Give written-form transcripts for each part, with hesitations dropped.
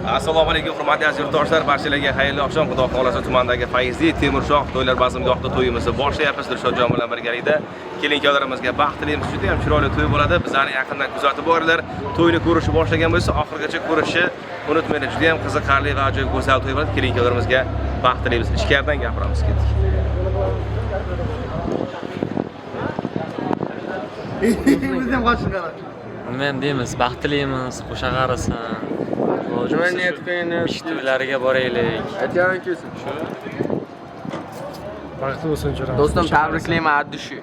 Assalomu alaykum hurmatli aziz yurtdoshlar, barchalarga xayrli oqshom. Xudo xolasa tumandagi Fayzli Temurshoh to'ylar bazmgohida to'yimizni boshlayapmiz. Dilshodjon bilan birgalikda kelin-kuyovlarimizga baxttilimiz, juda ham chiroyli to'y bo'ladi. Bizlarni yaqindan kuzatib bordilar. To'yni ko'rishni boshlagan bo'lsa, oxirigacha ko'rishni unutmanglar. Juda ham qiziqarli va ajoyib go'zal to'y bo'ladi. Kelin-kuyovlarimizga baxttilimiz. Ichkaridan gapiramiz ketdik. Bizden kaçınlar. Men deymiz, baxtlimiz, qo'shag'arisan. Nima niyat qilgan? To'ylariga boraylik. Aytgan kelsin. Baxtli bo'lsin jo'ram. Do'stim, tabriklayman Addushi.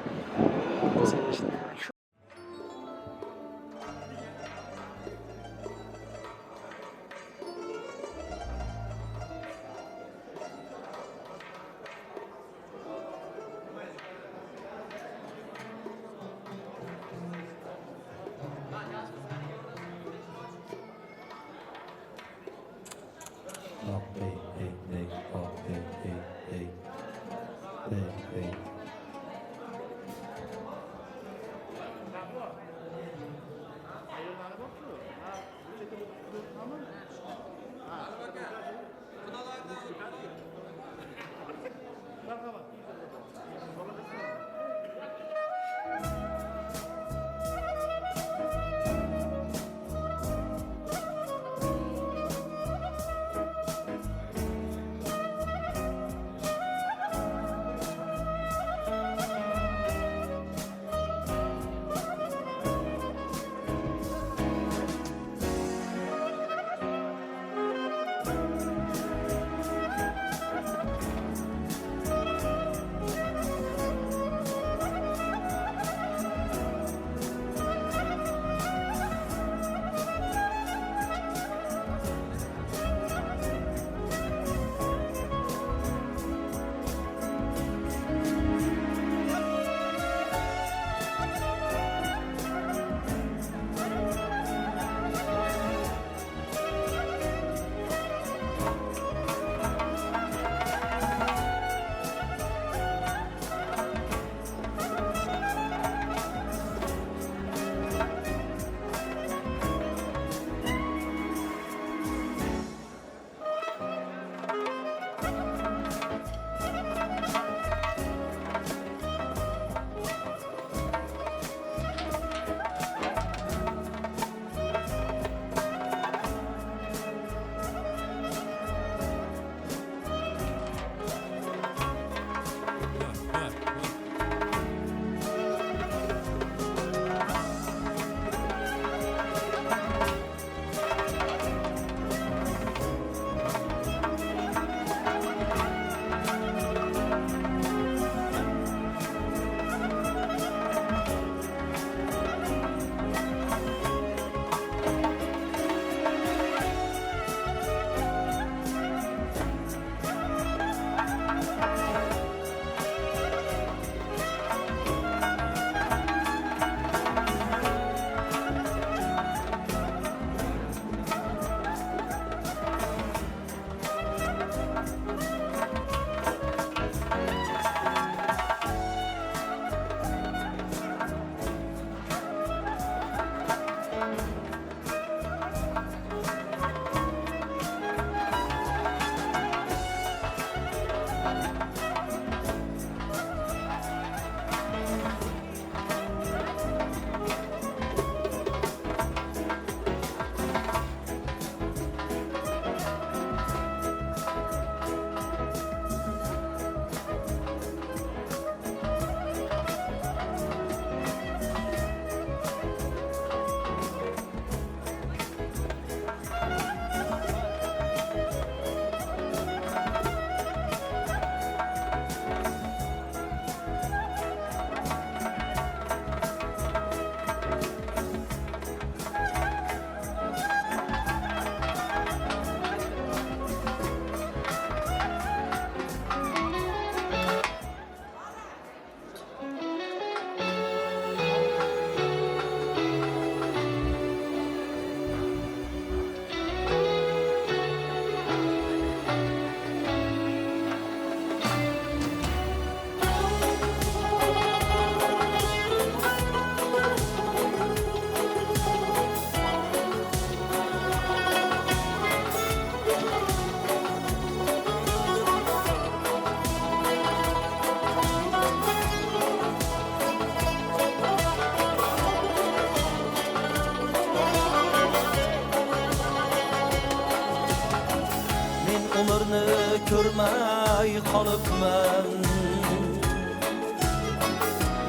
ko'rmay qolibman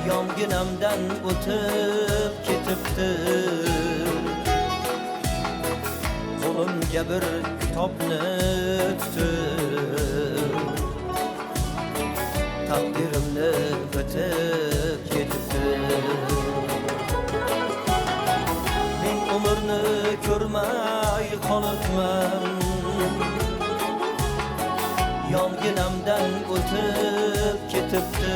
yonginamdan o'tib ketibdi qo'limga bir kitobni tutib taqdirimni o'tib ketibdi men umrni ko'rmay qolibman yonginamdan o'tib ketibdi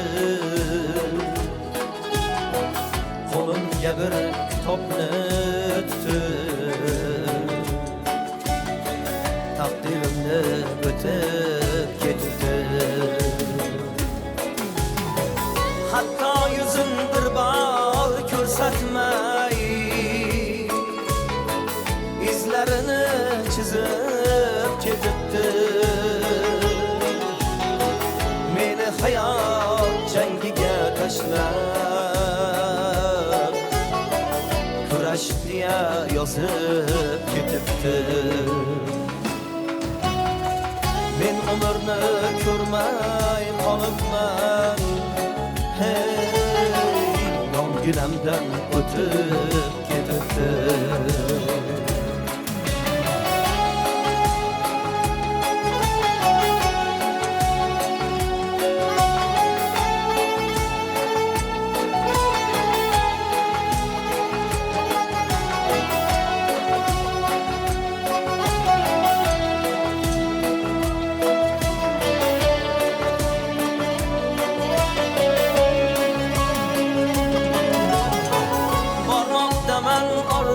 qo'limga bir kitobni tutib taqdirimni o'tib ketibdi hatto yuzim bir bor ko'rsatmay izlarini chizib ketibdi meni hayot jangiga tashlab kurash diye yozib ketibdi men umrni ko'rmay qolibman hey yonginamdan o'tib ketibdi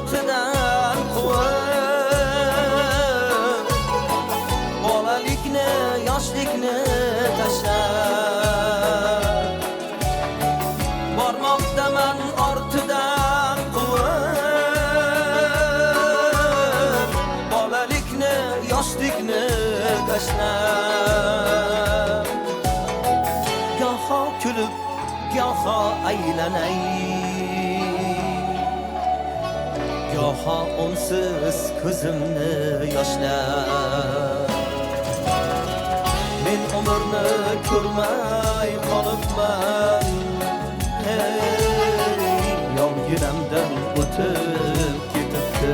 ortidan quvib bolalikni yoshlikni tashlab bormoqdaman ortidan quvib bolalikni yoshlikni tashlab goho kulib goho aylanay goho unsiz ko'zimni yoshlab men umrni ko'rmay qolibman hey yonginamdan o'tib ketibdi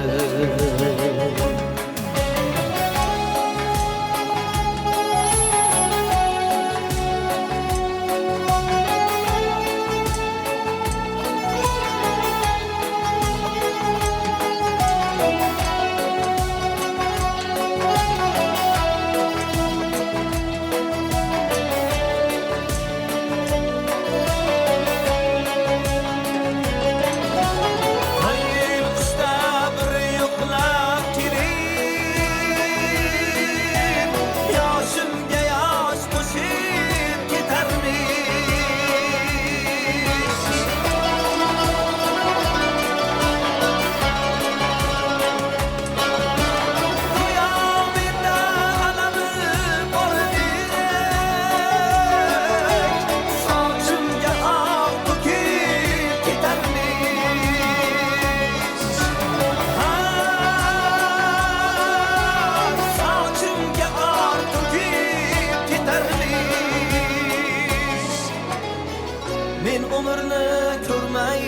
men umrni ko'rmay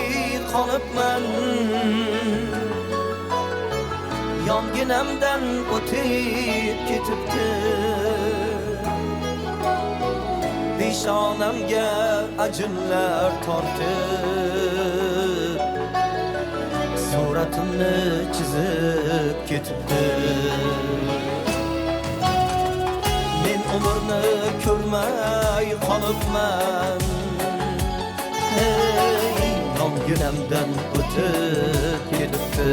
qolibman yonginamdan o'tib ketibdi peshonamga ajinlar tortib suratimni chizib ketibdi men umrni ko'rmay qolibman hey yonginamdan o'tib ketibdi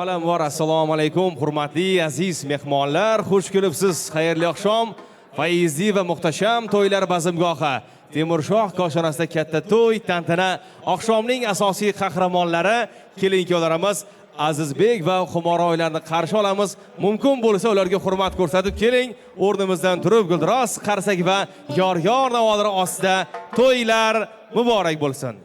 Avvalambor assalomu alaykum, hurmatli aziz mehmonlar, xush kelibsiz. Xayrli oqshom. Fayizli va muhtasham to'ylar bazmgohi. Temurshoh koshonasida katta to'y, tantana. Oqshomning asosiy qahramonlari kelin-kuyovlarimiz Azizbek va Xumora oylarini qarshi olamiz. Mumkin bo'lsa ularga hurmat ko'rsatib keling. O'rnimizdan turib guldiroz, qarsak va yor-yor navolari ostida to'ylar muborak bo'lsin.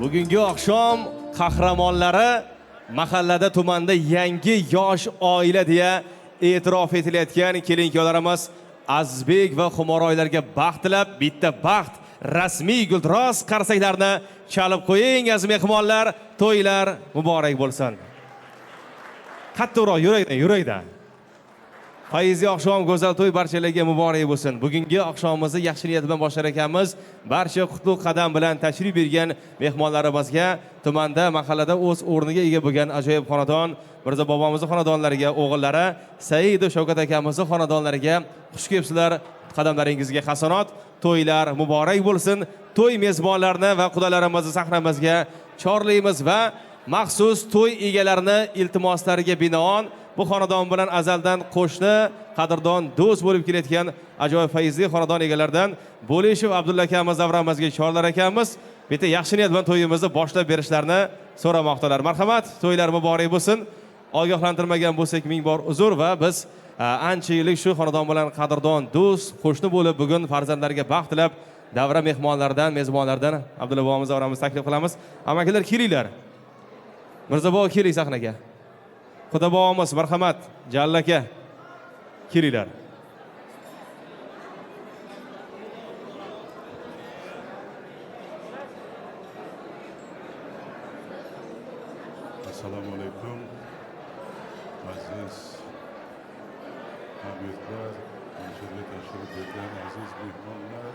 Bugungi oqshom qahramonlari mahallada tumanda yangi yosh oila deya e'tirof etilayotgan kelin-kuyovlarimiz Azizbek va Xumora oylarga baxt tilab, bitta baxt rasmiy gulduros qarsaklarni chalib qo'ying aziz mehmonlar. To'ylar muborak bo'lsin. Qattiqroq yurakdan. Fayzli oqshom, go'zal to'y barchalarga muborak bo'lsin. Bugungi oqshomimizni yaxshi niyat bilan boshlar ekanmiz. Barcha qutlug' qadam bilan tashrif bergan mehmonlarimizga, tumanda, mahallada o'z o'rniga ega bo'lgan ajoyib xonadon, Mirzo bobomizning xonadonlariga, o'g'illari, Said va Shavkat akamizning xonadonlariga xush kelibsizlar. Qadamlaringizga hasanot, to'ylar muborak bo'lsin. To'y mezbonlarini va qudalarimizni sahnamizga chorlaymiz va maxsus to'y egalarini iltimoslariga binoan bu xonadon bilan azaldan qo'shni, qadrdon, do'st bo'lib kelayotgan ajoyib fayzli xonadon egalaridan Bo'lishov Abdulla akamiz davramizga chorlar ekanmiz. Bitta yaxshi niyat bilan to'yimizni boshlab berishlarini so'ramoqdalar. Marhamat, to'ylar muborak bo'lsin. Ogohlantirmagan bo'lsak ming bor uzr va biz ancha yillik shu xonadon bilan qadrdon, do'st, qo'shni bo'lib bugun farzandlarga baxt tilab davra mehmonlaridan, mezbonlardan Abdulla bobomiz davramizni taklif qilamiz. Amakilar kelinglar. Mirzo bobo keling sahnaga. Xudo bobomiz marhamat, Jalil aka kelinglar. Assalomu alaykum. Aziz hamyurtlar, hamshirga tashrif buyurgan aziz mehmonlar.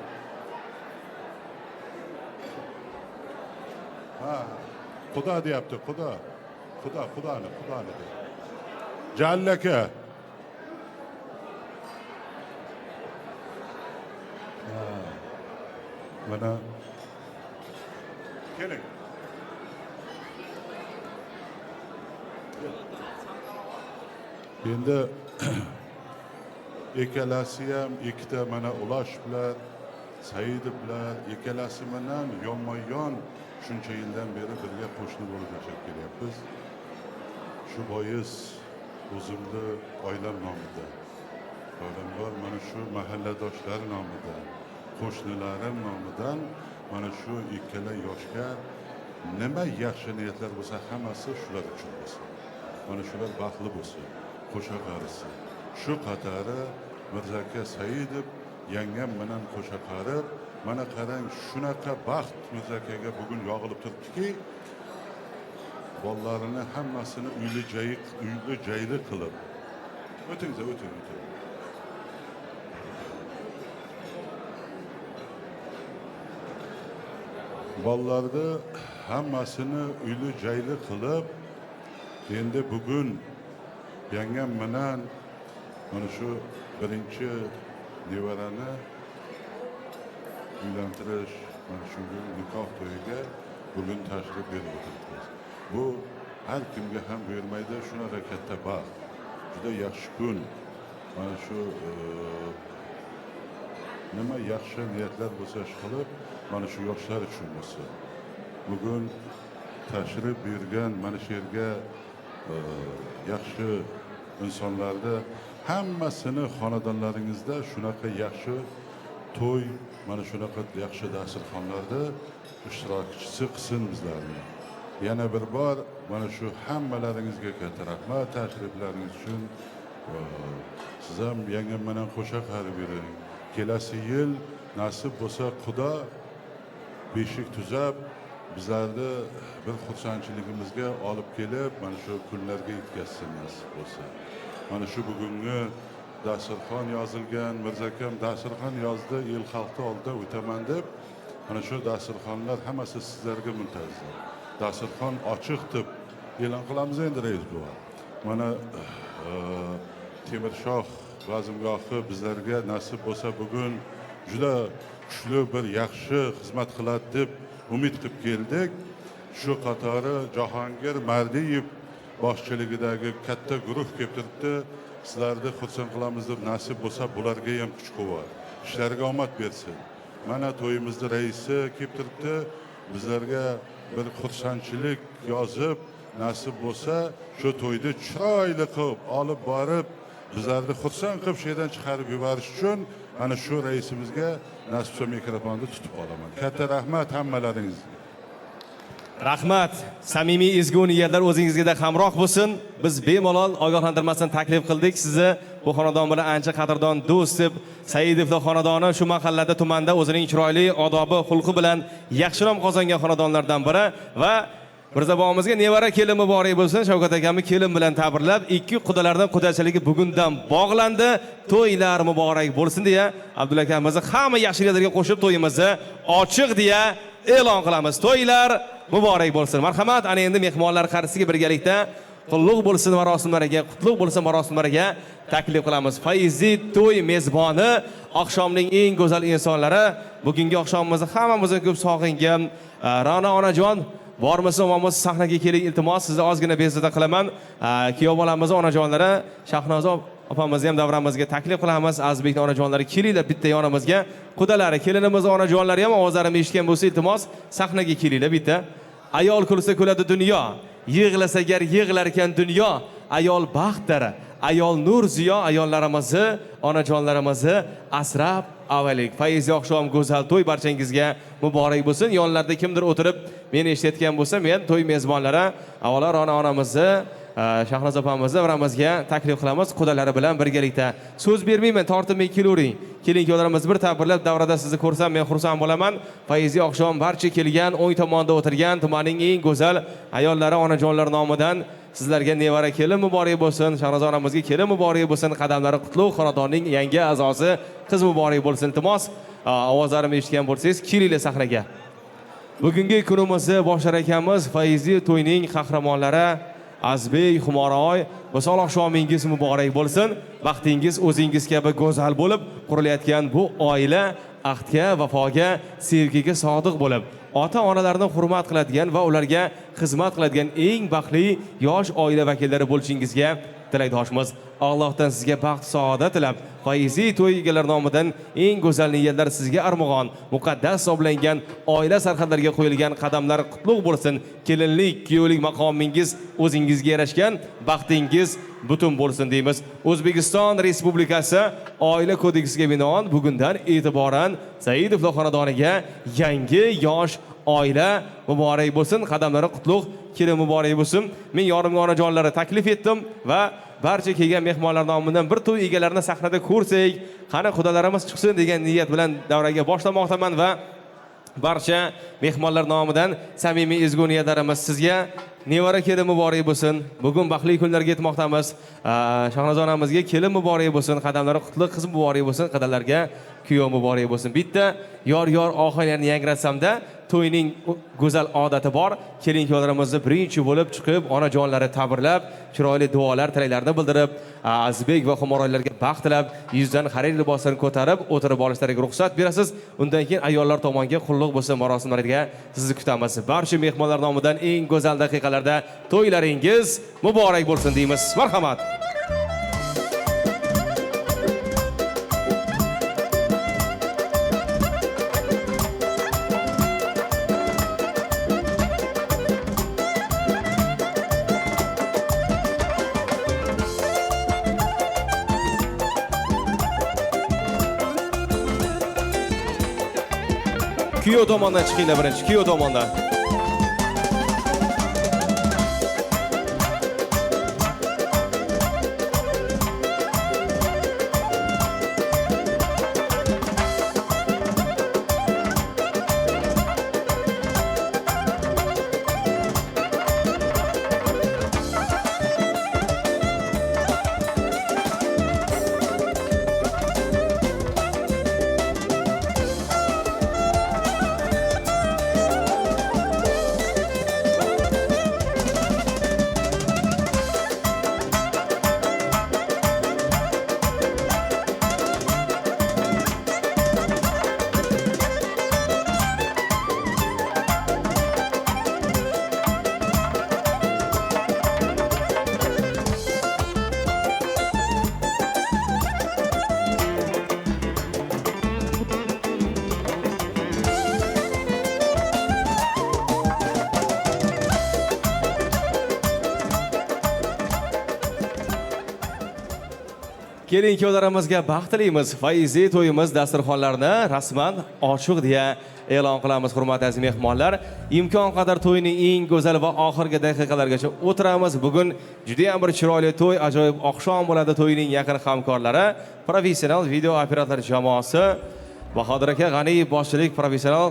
Xudo deyapti, Xudoni. Jalil aka. Mana keling. Endi ikkalasi ham ikkita mana Ulash bilan Saidov bilan ikkalasi bilan yonma-yon shuncha yildan beri birga qo'shni bo'lib yashab kelyapmiz. Shu bois o'zimni oilam nomidan, avvalambor mana shu mahalladoshlar nomidan, qo'shnilarim nomidan mana shu ikkala yoshga nima yaxshi niyatlar bo'lsa hammasi shular uchun bo'lsin. Mana shular baxtli bo'lsin, qo'sha qarisi. Shu qatari Mirzaka Saidov yangam bilan qo'sha qarib, mana qarang shunaqa baxt Mirzakaga bugun yog'ilib turibdiki, bolalarini hammasini uyli jayli qilib. O'ting. Bolalarni hammasini uyli jayli qilib, endi bugun yangam bilan mana shu birinchi nevarani uylantirish, mana shu nikoh to'yiga bugun tashrif berib o'tiribmiz. Bu har kimga ham buyurmaydi, shunaqa katta baxt. Juda yaxshi kun. Mana shu nima yaxshi niyatlar bo'lsa qilib, mana shu yoshlar uchun bo'lsa. Bugun tashrif buyurgan mana shu yerga yaxshi insonlarda hammasini xonadonlaringizda shunaqa yaxshi to'y, mana shunaqa yaxshi dasturxonlarda ishtirokchisi qilsin bizlarni. Yana bir bor mana shu hammalaringizga katta rahmat tashriflaringiz uchun. Siz ham yangam bilan qo'sha qarib yuring. Kelasi yil nasib bo'lsa Xudo beshik tuzab bizlarni bir xursandchiligimizga olib kelib, mana shu kunlarga yetkazsin nasib bo'lsa. Mana shu bugungi dasturxon yozilgan, Mirzakam dasturxon yozdi, el xalqi oldida o'taman deb, mana shu dasturxonlar hammasi sizlarga muntazir. Dasturxon ochiq deb e'lon qilamiz endi rais buva. Mana Temirshoh vazmgohi bizlarga nasib bo'lsa bugun juda kuchli bir yaxshi xizmat qiladi deb umid qilib keldik. Shu qatori Jahongir Mardiyev boshchiligidagi katta guruh kelib turibdi. Sizlarni xursand qilamiz deb nasib bo'lsa bularga ham kuch-quvvat, ishlariga omad bersin. Mana to'yimizni raisi kelib turibdi. Bizlarga bir xursandchilik yozib, nasib bo'lsa shu to'yni chiroyli qilib olib borib, bizlarni xursand qilib shu yerdan chiqarib yuborish uchun ana shu raisimizga nasib bo'lsa mikrofonni tutib qolaman. Katta rahmat hammalaringizga. Rahmat, samimiy ezgu niyatlar o'zingizga hamroh bo'lsin. Biz bemalol ogohlantirmasdan taklif qildik sizni bu xonadon bilan ancha qadrdon do'st deb Saidovlar xonadoni shu mahallada tumanda o'zining chiroyli odobi, xulqi bilan yaxshi nom qozongan xonadonlardan biri va Mirza bobomizga nevara kelin muborak bo'lsin. Shavkat akamni kelin bilan tabrlab, ikki qudalardan qudachiligi bugundan bog'landi. To'ylar muborak bo'lsin deya Abdulla akamizni hamma yaxshiliklarga qo'shib to'yimizni ochiq deya e'lon qilamiz. To'ylar muborak bo'lsin. Marhamat, ana endi mehmonlar qarshisiga birgalikda qulluq bo'lsin marosimlariga, qutlug' bo'lsin marosimlariga taklif qilamiz. Fayzi to'y mezboni, oqshomning eng go'zal insonlari, bugungi oqshomimizni hammamizga ko'p sog'ingan Ra'no onajon bormisiz, omonmisiz, sahnaga keling, iltimos, sizni ozgina bezovta qilaman. Kuyov bolamiz onajonlari, Shahnoza opamizni ham davramizga taklif qilamiz. Azizbekning onajonlari kelinglar bitta yonimizga. Qudalari, kelinimiz onajonlari ham ovozlarimni eshitgan bo'lsa, iltimos, sahnaga kelinglar bitta. Ayol kulsa kuladi dunyo, yig'lasa gar yig'lar ekan dunyo. Ayol baxtdir, ayol nur ziyo, ayollarimizni, onajonlarimizni asrab avvalik. Fayzi oqshom go'zal to'y barchangizga muborak bo'lsin. Yonlarda kimdir o'tirib meni eshitayotgan bo'lsa, men to'y mezbonlari avvalo Ra'no onamizni, Shahnoza opamizni biramizga taklif qilamiz. Qudalari bilan birgalikda so'z bermayman, tortinmay kelavering. Kelin-kuyovlarimiz bir tabrlab davrada sizni ko'rsam men xursand bo'laman. Fayzi oqshom barcha kelgan, o'ng tomonda o'tirgan tumanning eng go'zal ayollari, onajonlar nomidan sizlarga nevara kelin muborak bo'lsin. Shahnoza onamizga kelin muborak bo'lsin. Qadamlari qutlug', xonadonning yangi a'zosi qiz muborak bo'lsin. Iltimos, ovozlarimni eshitgan bo'lsangiz, kelinglar sahnaga. Bugungi kunimizni boshlar ekanmiz. Fayzi to'yning qahramonlari Azbek, Xumoroy, misol oqshomingiz muborak bo'lsin. Baxtingiz o'zingiz kabi go'zal bo'lib, qurilayotgan bu oila ahdga, vafoga, sevgiga sodiq bo'lib, ota-onalarni hurmat qiladigan va ularga xizmat qiladigan eng baxtli yosh oila vakillari bo'lishingizga tilakdoshmiz. Allohdan sizga baxt, saodat tilab, Fayzi to'y egalari nomidan eng go'zal niyatlar sizga armog'on, muqaddas hisoblangan oila sarhadlariga qo'yilgan qadamlar qutlug' bo'lsin. Kelinlik, kuyovlik maqomingiz o'zingizga yarashgan, baxtingiz butun bo'lsin deymiz. O'zbekiston Respublikasi Oila kodeksiga binoan bugundan e'tiboran Saidovlar xonadoniga yangi yosh oila muborak bo'lsin. Qadamlari qutlug', kelin muborak bo'lsin. Men yorimga onajonlari taklif etdim va barcha kelgan mehmonlar nomidan bir to'y egalarini sahnada ko'rsak, qani xudolarimiz chiqsin degan niyat bilan davraga boshlamoqdaman va barcha mehmonlar nomidan samimiy ezgu niyatlarimiz sizga nevara kelin muborak bo'lsin. Bugun baxtli kunlarga yetmoqdamiz. Shahnoza onamizga kelin muborak bo'lsin, qadamlari qutlug', qiz muborak bo'lsin, qadallarga kuyov muborak bo'lsin. Bitta yor ohanglarni yangratsam-da, to'yning go'zal odati bor. Kelin-kuyovlarimizni birinchi bo'lib chiqib, onajonlari tabrlab, chiroyli duolar, tilaklarini bildirib, Azbek va Xumoroylarga baxt tilab, yuzdan xarir liboslarini ko'tarib, o'tirib olishlariga ruxsat berasiz. Undan keyin ayollar tomoniga qulluq bo'lsin marosimlariga sizni kutamiz. Barcha mehmonlar nomidan eng go'zal daqiqalarda to'ylaringiz muborak bo'lsin deymiz. Marhamat. Kuyov tomondan chiqinglar birinchi, kuyov tomondan. kelin-kuyovlarimizga baxt tilaymiz. Fayzli to'yimiz dasturxonlarini rasman ochiq deya e'lon qilamiz, hurmatli aziz mehmonlar. Imkon qadar to'yning eng go'zal va oxirgi daqiqalargacha o'tiramiz. Bugun juda ham bir chiroyli to'y, ajoyib oqshom bo'ladi. To'yning yaqin hamkorlari, professional video operator jamoasi, Bahodir aka G'aniyev boshchilik professional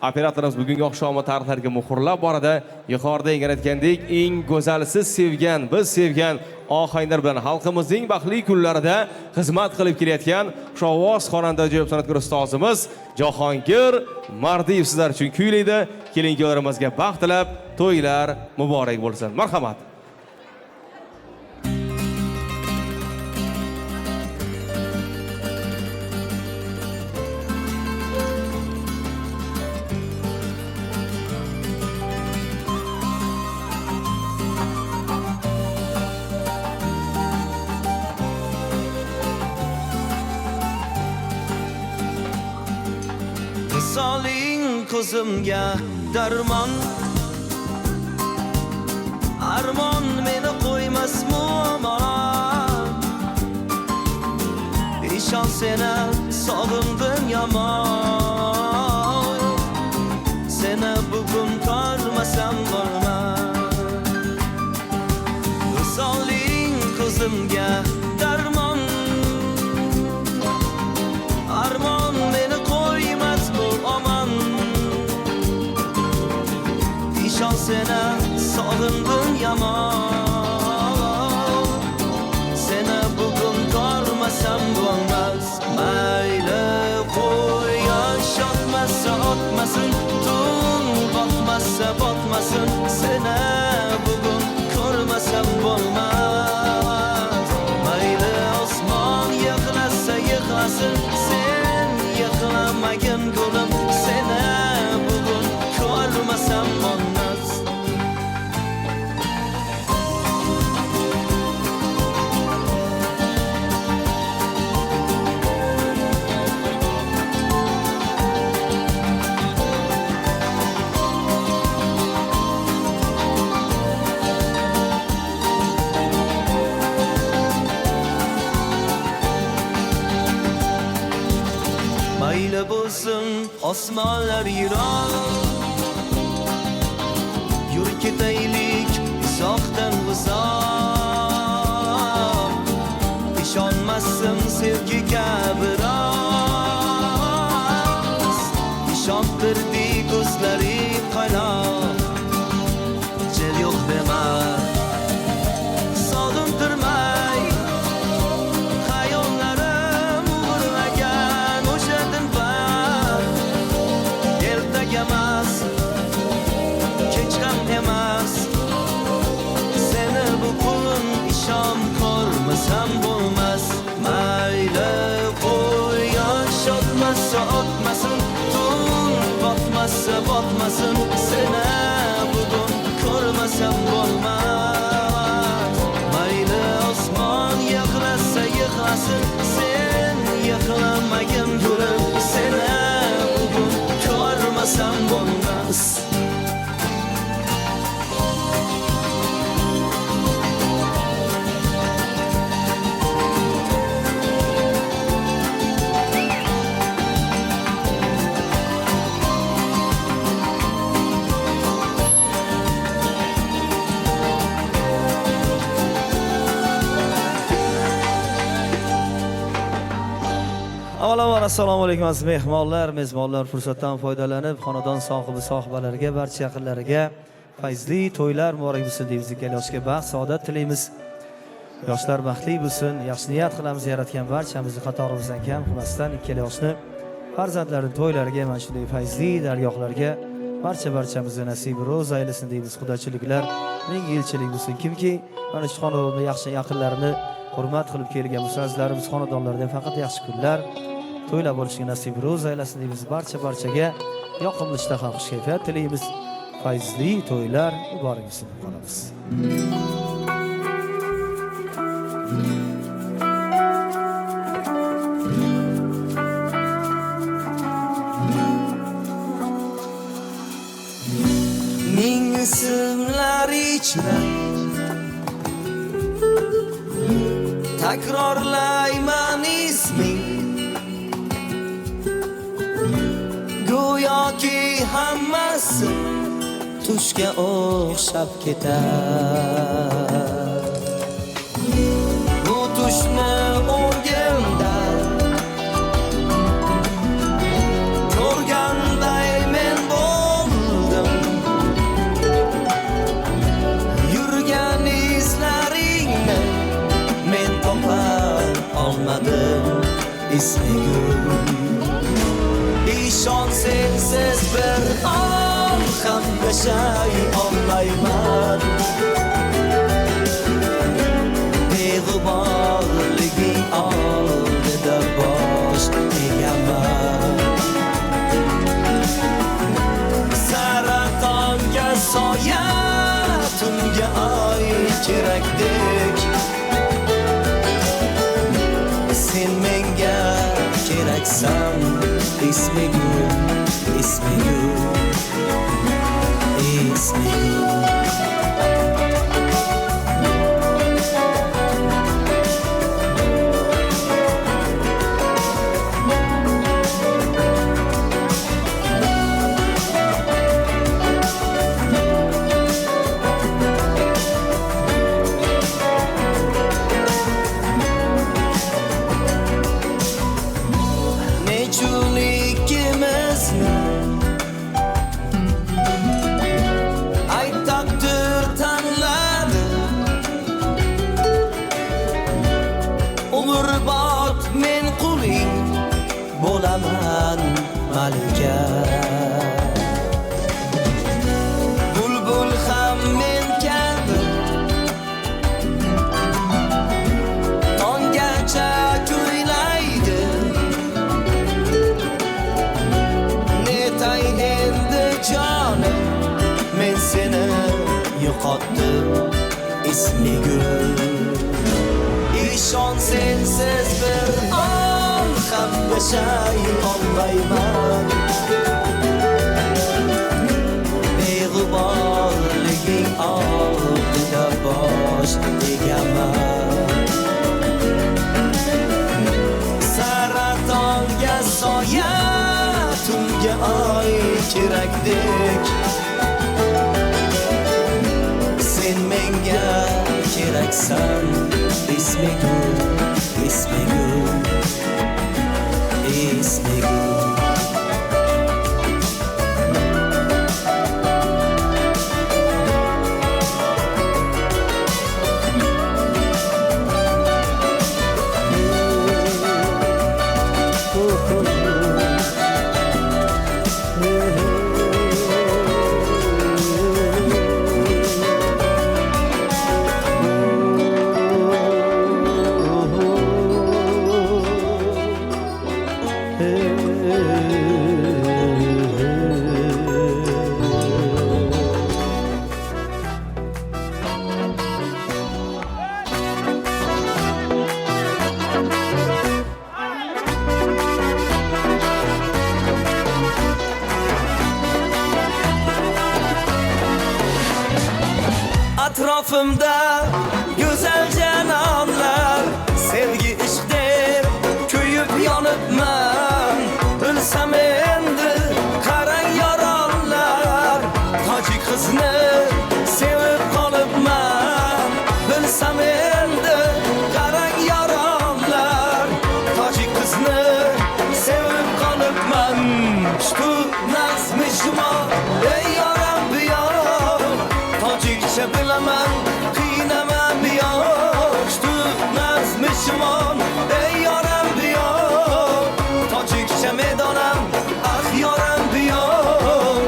operatorimiz bugungi oqshomni tarixlarga muhrlab boradi. Yuqorida aytgandek, eng go'zal siz sevgan, biz sevgan ohanglar bilan xalqimizning baxtli kunlarida xizmat qilib kelayotgan shovvoz xonanda ajoyib san'atkor ustozimiz Jahongir Mardiyev sizlar uchun kuylaydi. Kelin-kuyovlarimizga baxt tilab, to'ylar muborak bo'lsin. Marhamat. Soling ko'zimga darmon, armon meni qo'ymas muammolar. Ishon seni sog'indim yomon, seni bugun ko'rmasam bo'lmas. Soling ko'zimga darmon, armon meni qo'ymas aman. İşan seni sog'indim yomon, seni bugün ko'rmasam bo'lmas. Mayli qo'y, yashotmasa otmasin, tun botmasa botmasin, seni bugün ko'rmasam bo'lmas. Mayli osmon yig'lasa yig'lasin, sen yig'lamagin gulim, seni bugun ko'rmasam bo'lmas. Mayli bo'lsin osmonlar yiroq, yur ketaylik uzoqdan uzoq. İshonmasdim sevgiga biroz, ishontirdi ko'zlari qaynoq. Jil yo'q dema, sog'intirmay, xayollarim uyg'ongan o'sha dilbar. Ertaga emas, kech ham emas, seni bugun ishon ko'rmasam bo'lmas. Mayli qo'y, yashotmasa otmasin, tun botmasa botmasin, seni bugun ko'rmasam bo'lmas. Mayli osmon yig'lasa yig'lasin, sen yig'lamagin gulim, seni bugun ko'rmasam bo'lmas. Avvalambor assalomu alaykum aziz mehmonlar, mezbonlar. Fursatdan foydalanib xonadon sohibalariga, barcha yaqinlariga fayzli to'ylar muborak bo'lsin deymiz. Yoshga baxt, saodat tilaymiz. Yoshlar baxtli bo'lsin, yaxshi niyat qilamiz. Yaratgan barchamizni qatorimizdan kam qilmasdan ikkala yoshni farzandlarining to'ylariga, mana shunday fayzli dargohlarga barchamizni nasib ro'z aylasin deymiz. Xudochiliklar ming yilchilik bo'lsin. Kimki mana shu xonadonda yaxshi yaqinlarini hurmat qilib kelgan bo'lsa, azizlarimiz xonadonlarida faqat yaxshi kunlar to'ylab bo'lishga nasib ro'z aylasin deymiz. Barchaga yoqimli ishtaha xush kayfiyat tilaymiz. Fayzli to'ylar muborak bo'lsin qolamiz. Ming ismlar ichra takrorlayman isming go'yoki hammasi tushga o'xshab ketar bu tushni o'ngimda ko'rganday men bo'ldim yurgan izlaringni men topa olmadim ismigul ishon sensiz bir on ham yashay olmayman beg'uborliging oldida bosh egaman saratonga soya tunga oy kerakdek sen menga keraksan ismigul ismigul ismigul bo'laman malika bulbul ham men kabi tonggacha kuylaydi netay endi jonim men seni yo'qotdim ismigul ishon sensiz bir on ham yashay olmayman beg'uborliging oldida bosh egaman saratonga soya tunga oy kerakdek sen menga keraksan ismigul ismigul ismigul atrofimda go'zal janonlar sevgi ishq deb kuyib yonibman bilsam endi qarang yoronlar tojik qizni sevib qolibman bilsam endi qarang yoronlar tojik qizni sevib qolibman shu nazmi shuma ey yoram biyor tojikcha bilaman qiynaman biyor shu nazmi shimon ey yoram biyor tojikcha medonam ah yoram biyor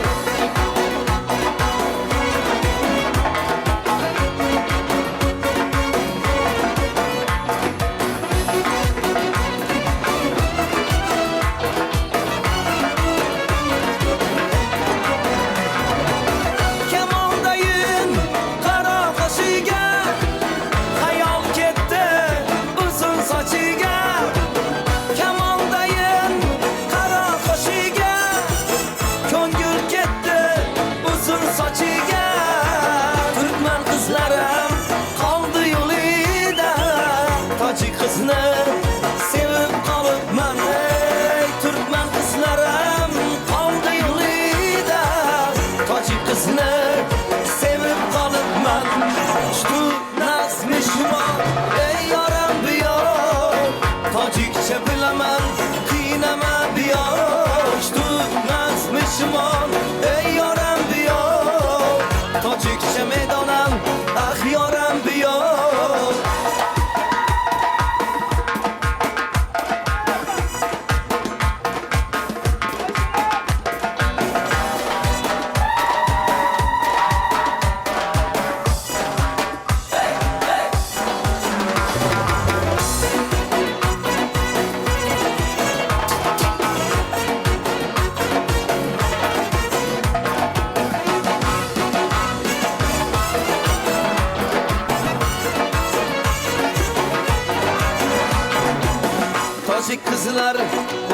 Ayollar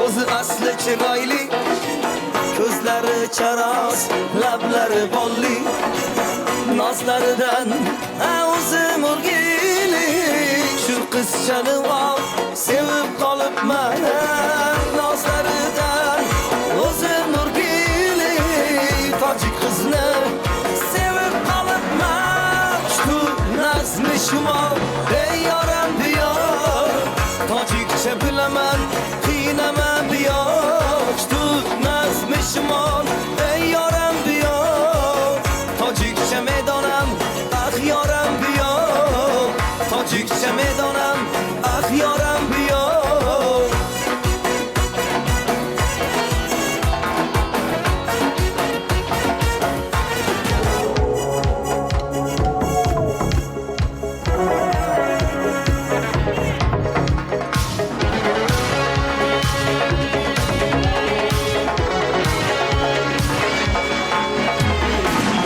o'zi asli chiroyli, ko'zlari charos, lablari bolli, nozlaridan o'zim o'rgili. Shu qizchani sevib qolibman, nozlaridan o'zim o'rgili. Tojik qizni sevib qolibman, shu nazmi shumol ey yoram diyor. Tojikcha bilaman, qiynaman biyor, shu nazmi shumol ey yoram diyor. Tojikcha maydonam, ah yoram biyor. Tojikcha maydonam, ah yoram biyor.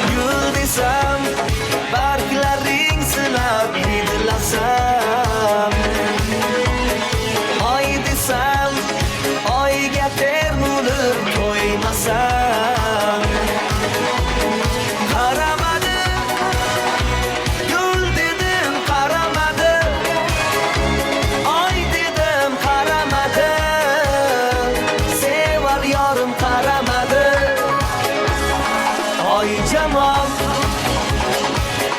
Gul desam, barglaring silab hidlasam. Oy desam, oyga termulib qo'ymasam. Qaramadi, gul dedim qaramadi, oy dedim qaramadi, sevar yorim qaramadi. Oy jamol,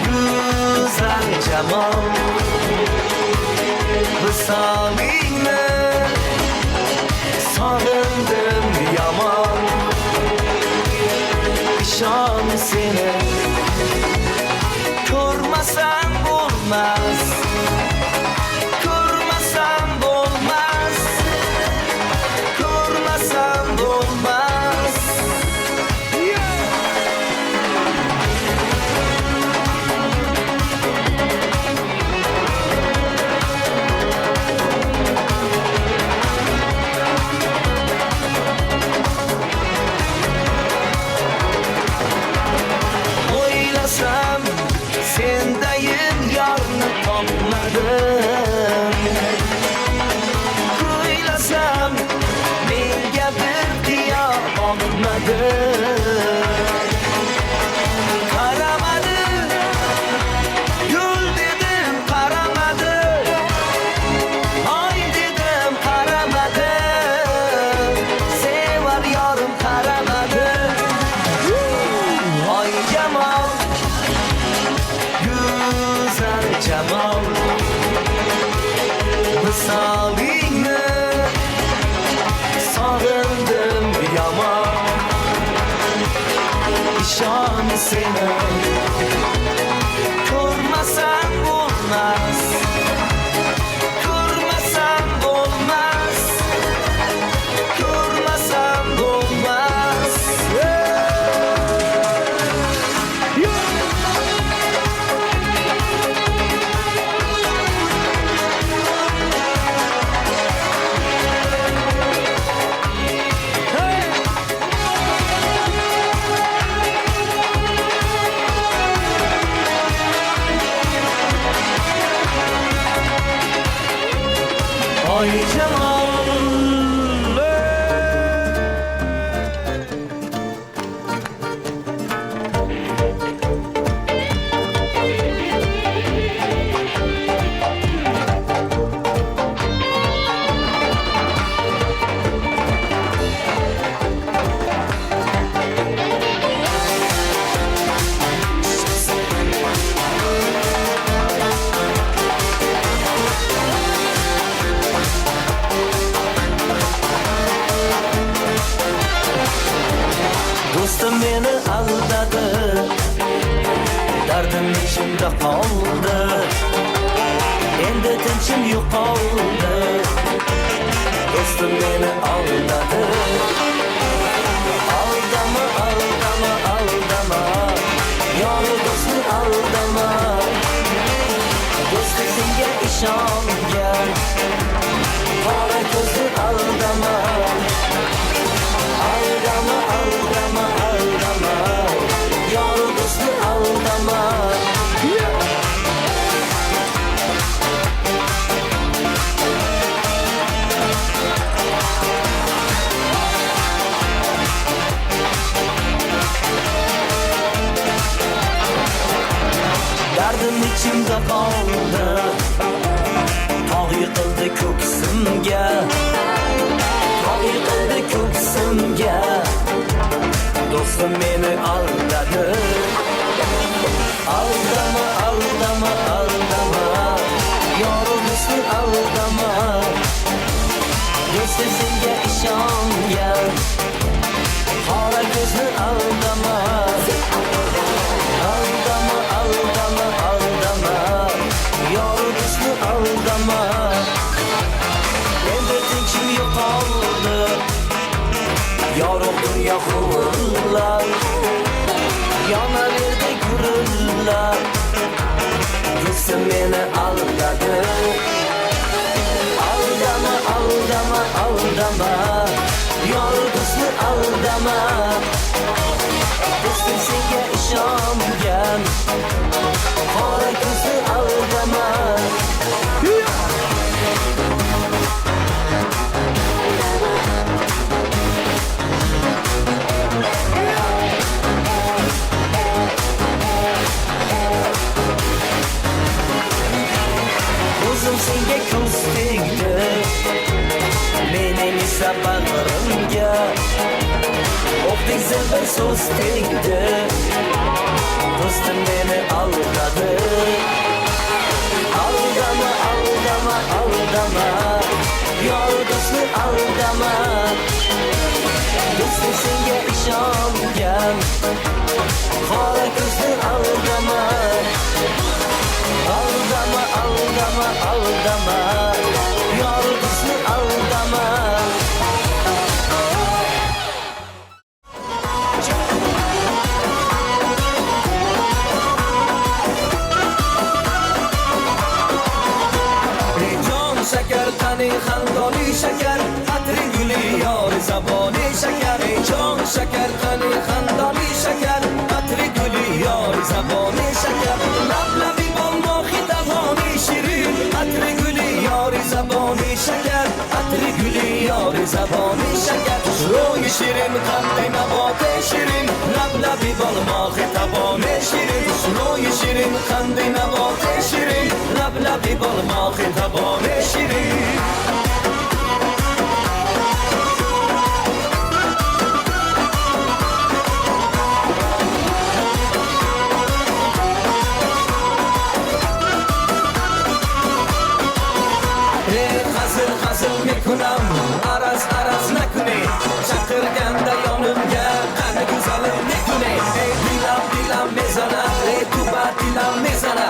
güzel jamol, visolingni sog'indim yomon. İshon seni ko'rmasam bo'lmas, ko'rmasam bo'lmas, ko'rmasam bo'lmas. O'ylasam sendayim yorni topmadim. O'ylasam menga bir qiyo olmadim. Qaramadi, gul dedim qaramadi, oy dedim qaramadi, sevar yorim qaramadi. Oy jamol, güzel jamol, visolingni sog'indim yomon. İshon seni ko'rmasam bo'lmas, ko'rmasam bo'lmas, ko'rmasam bo'lmas. Oy jamol, do'stim meni aldadi, dardim ichimda qoldi, endi tinchim yo'qoldi. Do'stim meni aldadi, aldama, aldama, aldama, yoni do'stni aldama. Do'stim senga ishongan, qora ko'zni aldama. Aldama, aldama, aldama, yoni do'stni aldama. ichimda qoldi. Tog' yiqildi ko'ksimga, tog' yiqildi ko'ksimga. Do'stim meni aldadi. Aldama, aldama, aldama, yorug'isni aldama. Do'stim senga ishongan, qora ko'zni aldama. Aldama, aldama, aldama, yorug'isni aldama. Endi tinchim yo'qoldi, yorug' dunyo hurlar, yonaverdi gurullar. Do'stim meni aldadi. Aldama, aldama, aldama, yorug'isni aldama. Do'stim senga ishongan, qora ko'zni aldama. O'zim senga ko'z tegdi, mening esa bag'rimga o'qdek bir so'z tegdi. Do'stim meni aldadi. Aldama, aldama, aldama, yorug'isni aldama. Do'stim senga ishongan, qora ko'zni aldama. Aldama, aldama, aldama, yorug'isni aldama. Shakar qani xandoni shakar, atri guli yor zaboni shakar. Jon shakar qani xandoni shakar, atri guli yor zaboni shakar. Lablabi bolmo xitavoni shirin, atri guli yor zaboni shakar, atri guli yor zaboni shakar. Ro'yi shirin qanday naboti shirin, lablabi bolmo xitavoni shirin. Ro'yi shirin qanday naboti shirin, lablabi bolmo xitavoni shirin. Hazil hazil mekunam, araz araz nakune, chaqirganda yonimga qani go'zalim nekune. Ey dilam dilam mezana, ey tuba dilam mezana.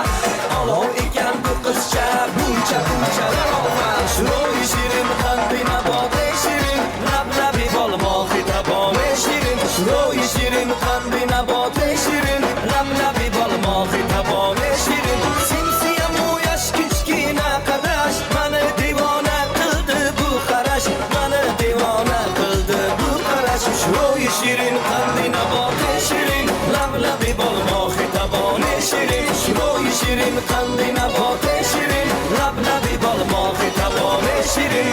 Olov ekan bu qizcha, buncha buncha ro'yxat. Ro'yi shirin qanday naboti shirin, lablabi bolmo xitoboni shirin. Ro'yi shirin qanday naboti shirin, lablabi bolmo xitoboni shirin. Simsiyam u yosh kichkina qarash, mani devona qildi bu qarash, mani devona qildi bu qarash. Ro'yi shirin qanday naboti shirin, lablabi bolmo xitoboni shirin. Ro'yi shirin qanday naboti shirin, lablabi bolmo xitoboni shirin.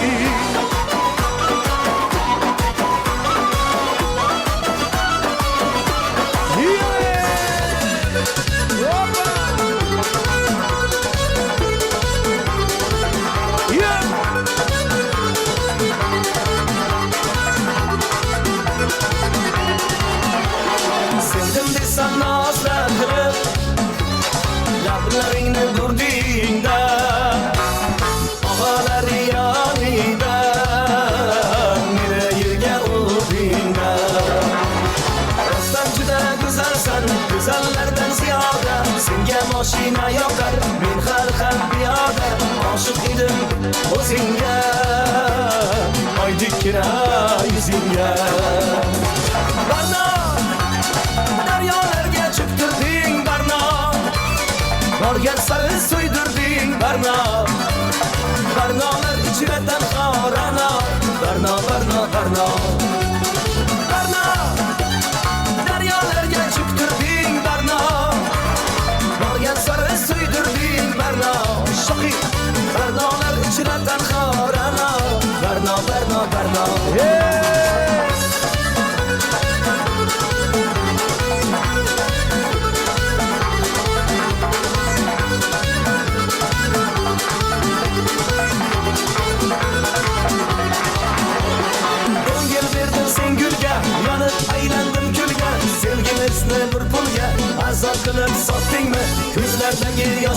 Sevdim desam nazlantirib, lablaringni burdingda, og'alar yonida, meni yerga urdingda. Rostdan juda go'zalsan, go'zallardan ziyoda, senga mashina yoqar, men har ham piyoda. Oshiq edim o'zingga, oydekkina yuzingga. Barno daryolarga cho'ktirding barno, borgan sari so'ydirding barno. Barnolar ichida tanhorano, barno barno barno. Barno daryolarga cho'ktirding barno, borgan sari so'ydirding barno. Shoqi barnolar ichida tanhorano, barno barno barno.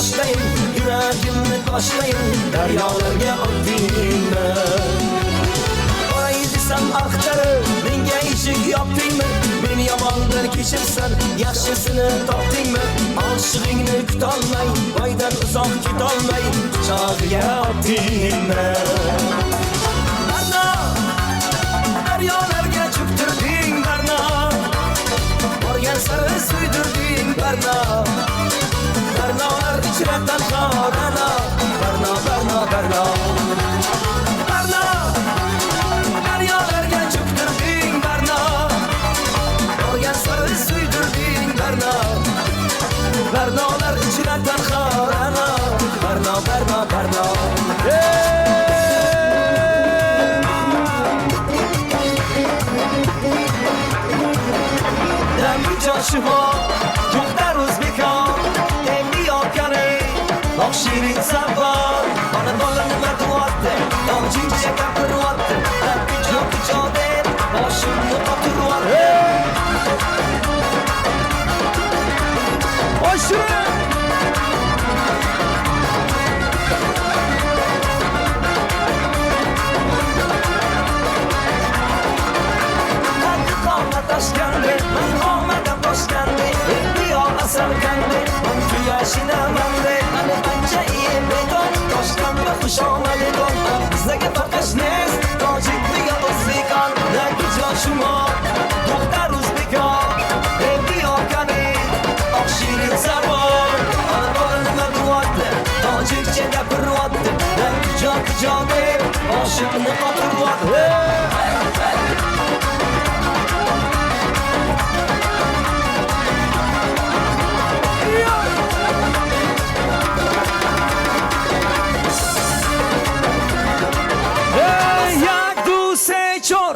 boshlayim, yuragimni toshlayim, daryolarga otdingmi? Voy desam axtarib, menga eshik yopdingmi? Meni yomondan kechirsan, yaxshisini topdingmi? Oshig'ingni kutolmay, voydan uzoq ketolmay, quchog'iga otdingmi? Barno, daryolarga cho'ktirding barno, borgan sari suydirding barno, barnolar ichra tanho barno, barno, barno, barno, barno, daryolarga cho'ktirding barno, borgan sari suydirding barno, barnolar ichra tanho barno, barno, barno, barno. Joshua, yo'qlar o'zbekon, endi yoqani, oq shirin sabor, ona bola nima qilyapti, tomchiga gapiryapti, yo'q ijodem, boshimni qotiryapti. Oshira! Toshkandi, men omadan boshkandi, endi asalkandi, men tuyashinamandi, ana ancha beton, Toshkentda xushomadigon, bizlarga faqat nes, tojikliga o'zbekon, nagi Joshua, yo'qlar o'zbekon, endi yoqani, oq shirin sabor, ana bola nima qilyapti, tojikcha gapiryapti, nagi jodeb, boshimni qotiryapti. Jak du se chor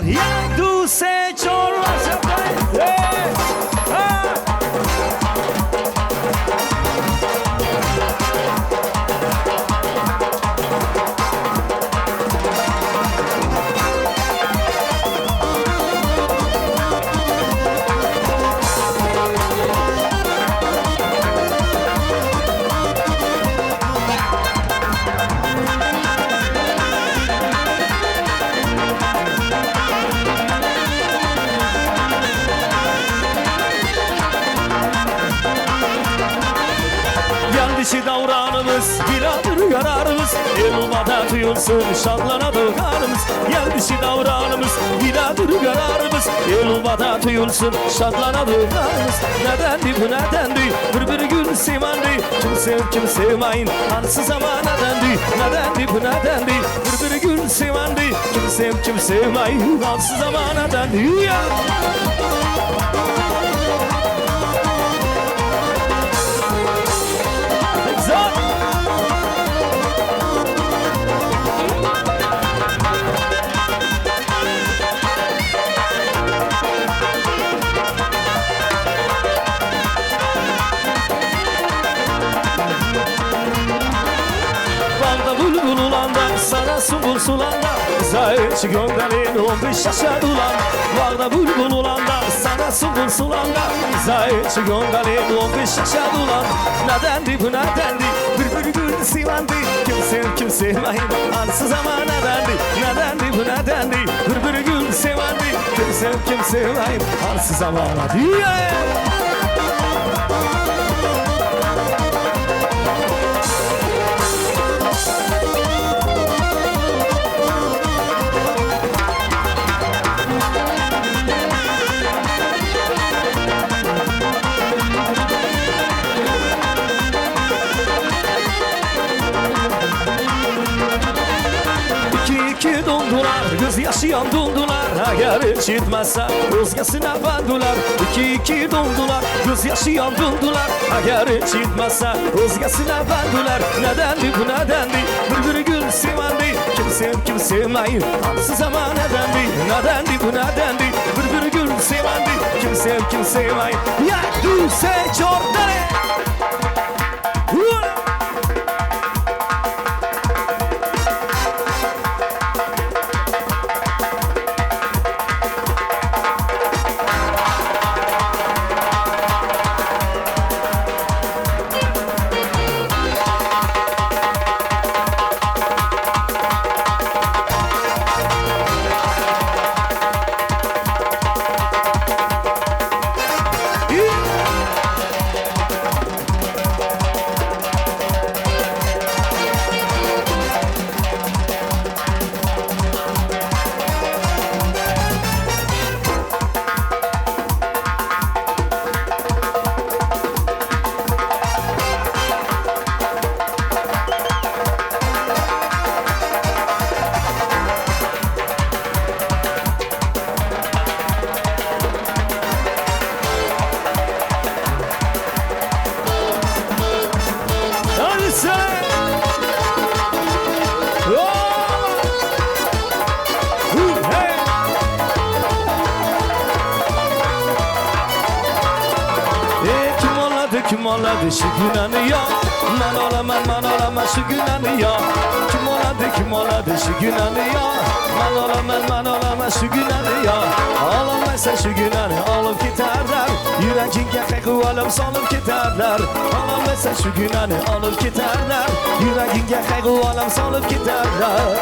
davranımız, biradır kararımız, elmada duyulsun şadlanadı karımız. Geldişi davranımız, biradır kararımız, elmada duyulsun şadlanadı karımız. Nedendi bu nedendi, bir gün sevendi, kim sev kim sevmeyin, ansız ama nedendi. Nedendi bu nedendi, bir gün sevendi, kim sev kim sevmeyin, ansız ama nedendi. Sana sumbul sulanda, zayıfçı gönderin 15 yaşa dulan. Bağda bulbul ulanda, sana sumbul sulanda, zayıfçı gönderin 15 yaşa dulan. Nedendi bu nedendi, bir gün sevendi, kim sev kim sevmeyin, ansız ama nedendi. Nedendi bu nedendi, bir gün sevendi, kim sev kim sevmeyin, ansız ama nedendi. İki dondular, göz yaşayan dondular, eğer hiç gitmezse özgesine bandular. İki dondular, göz yaşayan dondular, eğer hiç gitmezse özgesine bandular. Nedendi bu nedendi, bir gün sevendi, kim sev kim sevmeyin, ansız ama nedendi. Nedendi bu nedendi, bir gün sevendi, kim sev kim sevmeyin. Ya du se Jordane. kim oladi shu gunani yo man olaman shu gunani yo kim oladi shu gunani yo man olaman shu gunani yo ololmasa shu gunani olib ketarlar yuragingga qayg'u olib solib ketarlar ololmasa shu gunani olib ketarlar yuragingga qayg'u olib solib ketarlar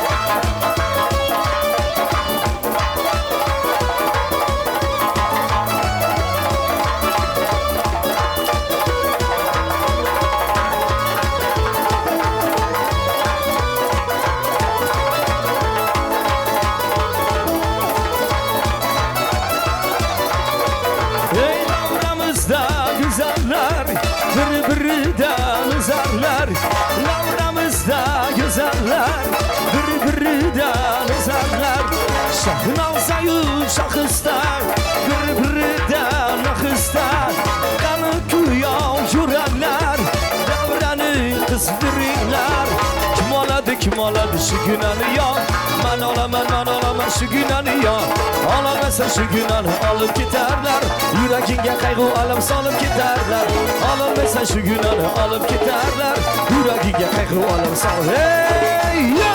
bir-biridan uzarlar Davramızda güzeller bir-biridan uzarlar Şahın alsayı şahıstar bir-biridan akıstar Kanı kuyav yürekler Davranı kızdırırlar Kim oladı şu günanı ya Man olaman şu günanı ya Alamasa şu günanı alıp giderler Yüreğinge kaygı alıp salıp giderler Alamasa şu günanı alıp giderler Yüreğinge kaygı alıp salıp Hey ya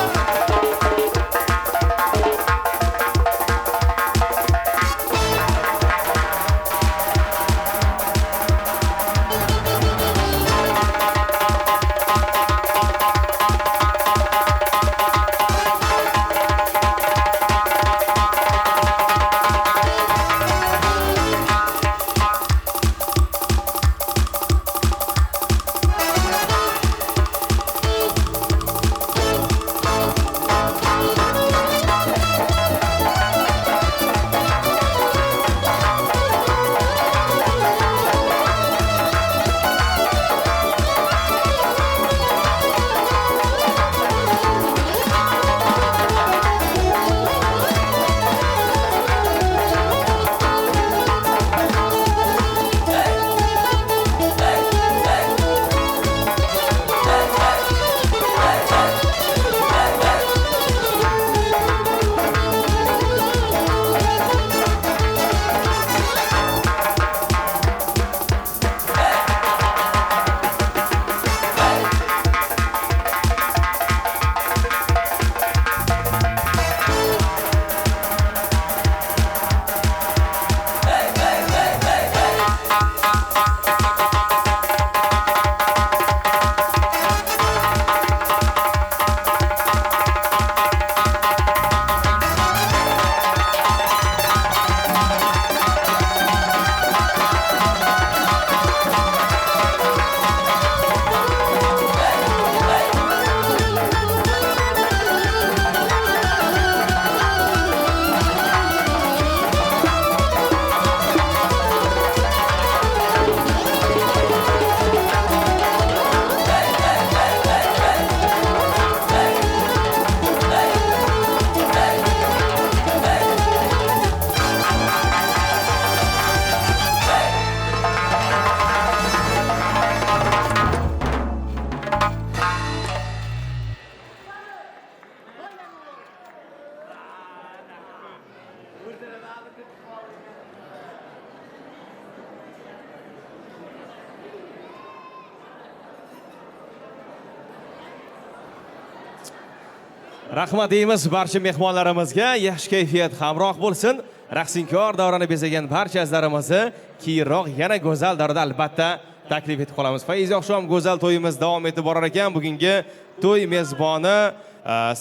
Rahmat deymiz barcha mehmonlarimizga. Yaxshi kayfiyat hamroh bo'lsin. Raqsinkor davrani bezagan barcha azlarimizni keyinroq yana go'zal davrada albatta taklif etib qolamiz. Fayz oqshom go'zal to'yimiz davom etib borar ekan. Bugungi to'y mezboni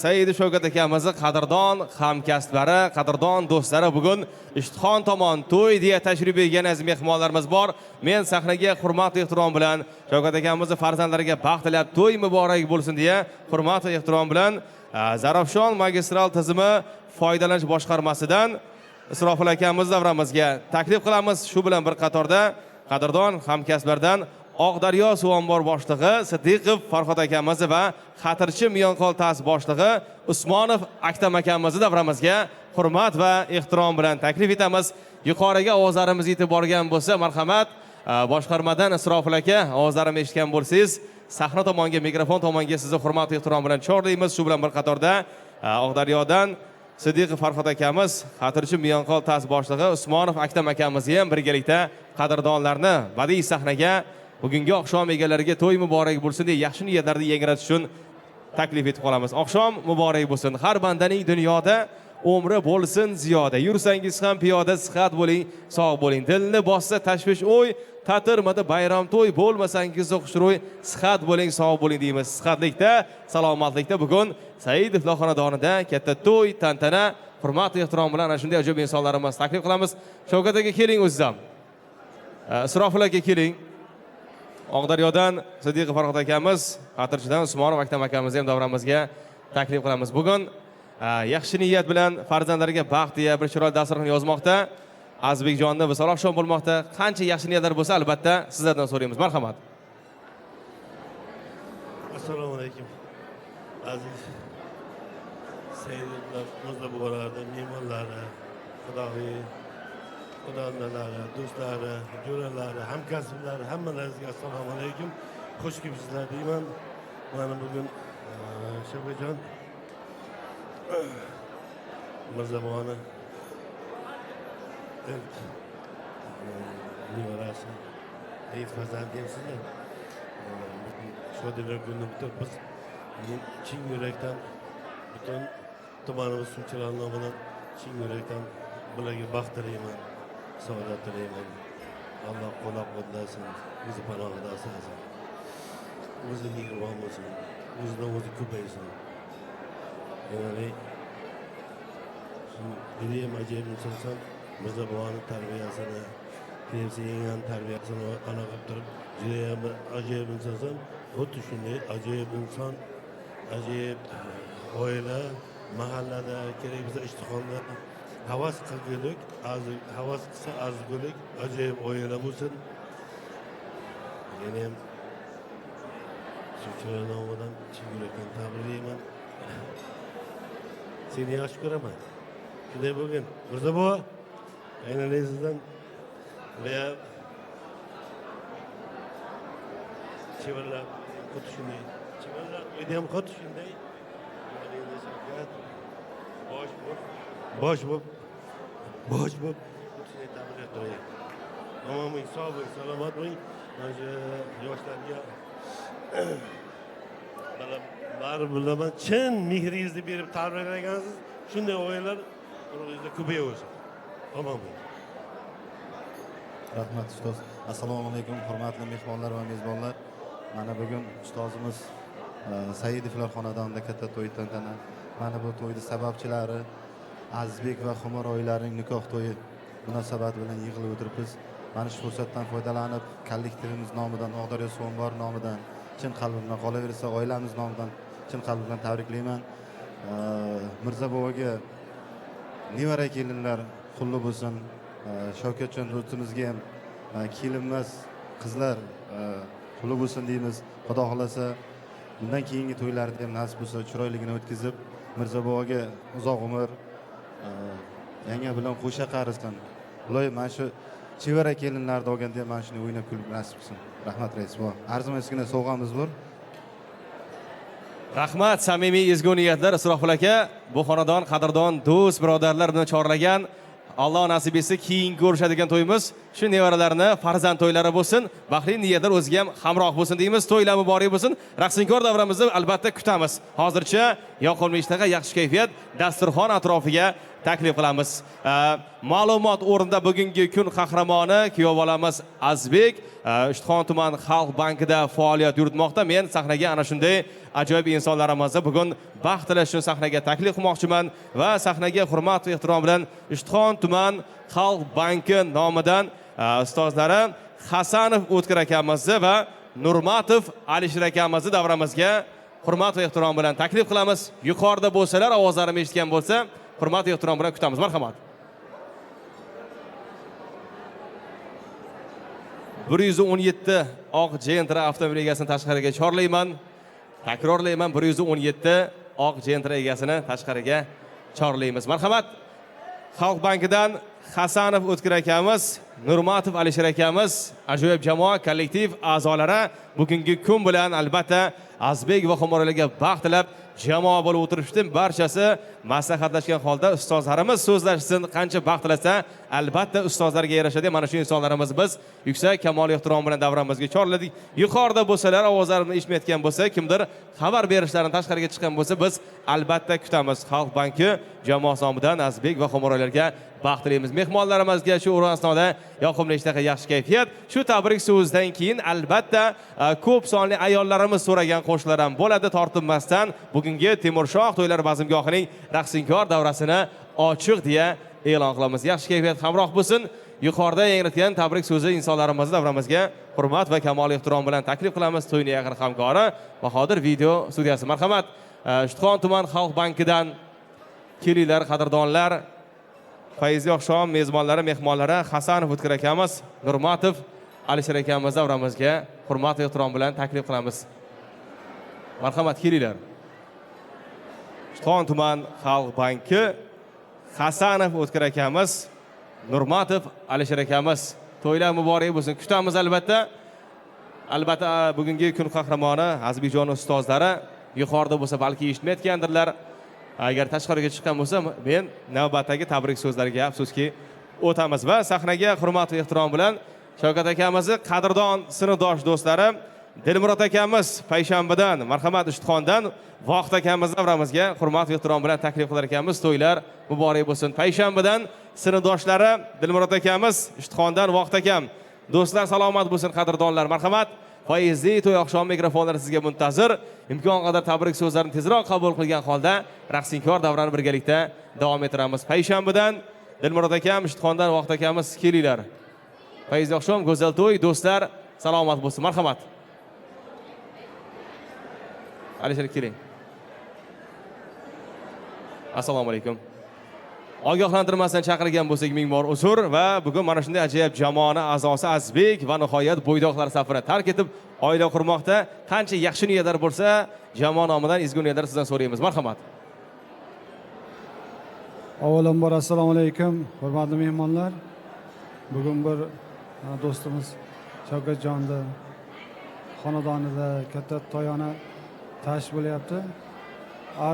Said Shavkat akamizni qadrdon hamkasblari, qadrdon do'stlari bugun Ishtixon tomon to'y deya tashrif buyurgan aziz mehmonlarimiz bor. Men sahnaga hurmat va ehtirom bilan Shavkat akamizni farzandlariga baxt tilab to'y muborak bo'lsin deya hurmat va ehtirom bilan Zarafshon magistral tizimi foydalanish boshqarmasidan Isrofil akamiz davramizga taklif qilamiz. Shu bilan bir qatorda qadrdon hamkasblardan Oqdaryo suv ombor boshlig'i Siddiqov Farhod akamiz va Xatirchi Miyonqol tas boshlig'i Usmonov Aktam akamizni davramizga hurmat va ehtirom bilan taklif etamiz. Yuqoriga ovozlarimiz yetib borgan bo'lsa, marhamat, boshqarmadan Isrofil aka ovozlarimni eshitgan bo'lsangiz, sahna tomonga, mikrofon tomonga sizni hurmat va ehtirom bilan chorlaymiz. Shu bilan bir qatorda Oqdaryodan Siddiqov Farhod akamiz, Xatirchi Miyonqol tas boshlig'i Usmonov Aktam akamizni ham birgalikda qadrdonlarni badiiy sahnaga bugungi oqshom egalariga to'y muborak bo'lsin deb yaxshi niyatlarni yangratish uchun taklif etib qolamiz. Oqshom muborak bo'lsin. Har bandaning dunyoda umri bo'lsin ziyoda. Yursangiz ham piyoda sihat bo'ling, sog' bo'ling. Dilni bossa tashvish o'y, ta'tirmada bayram to'y, bo'lmasangiz xushro'y, sihat bo'ling, sog' bo'ling deymiz. Sihatlikda, salomatlikda bugun Saidovlar xonadonida katta to'y, tantana, hurmat va ehtirom bilan ana shunday ajoyib insonlarimiz taklif qilamiz. Shavkat aka keling o'zingiz ham. Isrofil aka keling. Oqdaryodan Sidiqov Farhod akamiz, Xatirchidan Usmonov akam akamiz ham davramizga taklif qilamiz. Bugun yaxshi niyat bilan farzandlariga baxt deya bir chiroyli dasturxon yozmoqda. Azbekjonni visol oqshom bo'lmoqda. Qancha yaxshi niyatlar bo'lsa, albatta sizlardan so'raymiz. Marhamat. Assalomu alaykum. Aziz Saidovlar, Muzlabularida mehmonlari, xudonalari, do'stlari, jo'ralari, hamkasblari, hammalaringizga assalomu alaykum. Xush kelibsizlar deyman. Mana bugun Shavkatjon Mirzaboni nevarasi, ayt farzand deyapsizlar. Shodiylar kunini bitirib biz chin yurakdan butun tumanimiz suvchilar nomidan chin yurakdan bularga baxt tilayman, saodat tilayman. Alloh qo'llab-quvvatlasin, o'zi panohida asrasin, o'zi mehribon bo'lsin, o'zidan o'zi ko'paysin. Ya'ni judayam ajoyib insonsan. Mirzaboni tarbiyasini, sevsigan tarbiyasini ana qilib turib, judayam bir ajoyib insonsan. Xuddi shunday ajoyib inson, ajoyib oila, mahallada kerak bo'lsa ishtiqonda havas qilgulik, havas qilsa arzigulik, ajoyib oila bo'lsin. Yana ham suvchilar nomidan chin yurakdan tabriklayman. Seni yaxshi ko'raman. Shunday bo'lgin. Mirzabo, aynalaysizdan veya chivirlab, xuddi shunday. Chivirlab, uyda ham xuddi shunday. Bosh bo'lib, xuddi shunday tabriklar qo'ying. Omon bo'ling, sog' bo'ling, salomat bo'ling. Mana shu yoshlarga bari bilaman, chin mehringizni berib tabriklagansiz. Shunday oilalar urug'ingizda ko'payaversin. Omon bo'ling. Rahmat ustoz. Assalomu alaykum hurmatli mehmonlar va mezbonlar. Mana bugun ustozimiz Saidovlar xonadonida katta to'y tantana. Mana bu to'yning sababchilari Azizbek va Xumor oilarining nikoh to'yi munosabati bilan yig'ilib o'tiribmiz. Mana shu fursatdan foydalanib, kollektivimiz nomidan, Oqdaryo So'mbor nomidan, chin qalbimdan, qolaversa oilamiz nomidan chin qalbimdan tabriklayman. Mirzaboboga nevara kelinlar qulli bo'lsin. Shavkatjon do'stimizga ham kelinmas qizlar qulli bo'lsin deymiz. Xudo xolasa bundan keyingi to'ylarida ham nasib bo'lsa chiroyligini o'tkazib, Mirzaboboga uzoq umr, yanga bilan qo'sha qarisin. Ular mana shu chevara kelinlarni olganda ham mana shuni o'ynab kulib nasib qilsin. Rahmat rais bor. Arzimasgina sovg'amiz bor. Rahmat, samimiy ezgu niyatlar Isrofil aka, bu xonadon qadrdon do'st birodarlar bilan chorlagan. Alloh nasib etsa keyingi ko'rishadigan to'yimiz shu nevaralarni farzand to'ylari bo'lsin, baxtli niyatlar o'ziga ham hamroh bo'lsin deymiz. To'ylar muborak bo'lsin. Raqsinkor davramizni albatta kutamiz. Hozircha yoqilma ishtaqa yaxshi kayfiyat dasturxon atrofiga taklif qilamiz. Ma'lumot o'rnida bugungi kun qahramoni kuyovbolamiz Azbek Ishtixon tuman Xalq bankida faoliyat yuritmoqda. Men sahnaga ana shunday ajoyib insonlarimizni bugun baxt tilash uchun sahnaga taklif qilmoqchiman va sahnaga hurmat va ehtirom bilan Ishtixon tuman Xalq banki nomidan ustozlari Hasanov O'tkir akamizni va Nurmatov Alisher akamizni davramizga hurmat va ehtirom bilan taklif qilamiz. Yuqorida bo'lsalar, ovozlarimni eshitgan bo'lsa, hurmat va ehtirom bilan kutamiz. Marhamat. 117 oq Gentra avtomobil egasini tashqariga chorlayman. Takrorlayman, 117 oq Gentra egasini tashqariga chorlaymiz. Marhamat. Xalq bankidan Hasanov O'tkir akamiz, Nurmatov Alisher akamiz, ajoyib jamoa, kollektiv a'zolari bugungi kun bilan albatta Azbek va Xumorlarga baxt tilab jamoa bo'lib o'tirishdi. Barchasi maslahatlashgan holda ustozlarimiz so'zlashsin, qancha baxt tilasa, albatta ustozlarga yarashadi. Mana shu insonlarimiz biz yuksak kamol ehtirom bilan davramizga chorladik. Yuqorida bo'lsalar, ovozlarini eshitmayotgan bo'lsa, kimdir xabar berishlarini tashqariga chiqqan bo'lsa, biz albatta kutamiz. Xalq banki jamoasi nomidan Azbek va Xomoroylarga baxt tilaymiz. Mehmonlarimizga shu o'rin asnoda yoqimli ishtaha, yaxshi kayfiyat. Shu tabrik so'zidan keyin albatta ko'p sonli ayollarimiz so'ragan qo'shiqlar ham bo'ladi tortinmasdan. Bugungi Temurshoh to'ylar bazmgohining raqsinkor davrasini ochiq deya e'lon qilamiz. Yaxshi kayfiyat hamroh bo'lsin. Yuqorida yangiritgan tabrik so'zi insonlarimizni davramizga hurmat va kamol ehtirom bilan taklif qilamiz. To'yning yaqin hamkori Bahodir video studiyasi. Marhamat, Shuhron tuman Xalq bankidan kelinglar qadrdonlar. Fayzli oqshom mezbonlari, mehmonlari Hasanov O'tkir akamiz, Nurmatov Alisher akamiz davramizga hurmat va ehtirom bilan taklif qilamiz. Marhamat, kelinglar. Shuhron tuman Xalq banki Hasanov O'tkir akamiz, Nurmatov Alisher akamiz, to'ylar muborak bo'lsin. Kutamiz albatta. Albatta bugungi kun qahramoni Azbekjon ustozlari yuqorida bo'lsa balki eshitmayotgandirlar. Agar tashqariga chiqqan bo'lsa, men navbatdagi tabrik so'zlariga afsuski o'tamiz va sahnaga hurmat va ehtirom bilan Shavkat akamizni qadrdon sinfdosh do'stlari Dilmurod akamiz payshanbadan, marhamat Ishtixondan Voqt akamizni davramizga hurmat va ehtirom bilan taklif qilar ekanmiz. To'ylar muborak bo'lsin. Payshanbadan sinfdoshlari Dilmurod akamiz, Ishtixondan Voqt akam. Do'stlar salomat bo'lsin qadrdonlar. Marhamat. Fayzli to'y oqshom mikrofonlari sizga muntazir. Imkon qadar tabrik so'zlarini tezroq qabul qilgan holda raqsinkor davrani birgalikda davom ettiramiz. Payshanbadan Dilmurod akam, Ishtixondan Voqt akamiz kelinglar. Fayzli oqshom, go'zal to'y, do'stlar salomat bo'lsin. Marhamat. Alisher keling. Assalomu alaykum. Ogohlantirmasdan chaqirgan bo'lsak ming bor uzr va bugun mana shunday ajoyib jamoani a'zosi Azbek va nihoyat bo'ydoqlar safini tark etib oila qurmoqda. Qancha yaxshi niyatlar bo'lsa, jamoa nomidan ezgu niyatlar sizdan so'raymiz. Marhamat. Avvalambor assalomu alaykum, hurmatli mehmonlar. Bugun bir do'stimiz Shavkatjonni xonadonida katta to'yona tash bo'lyapti.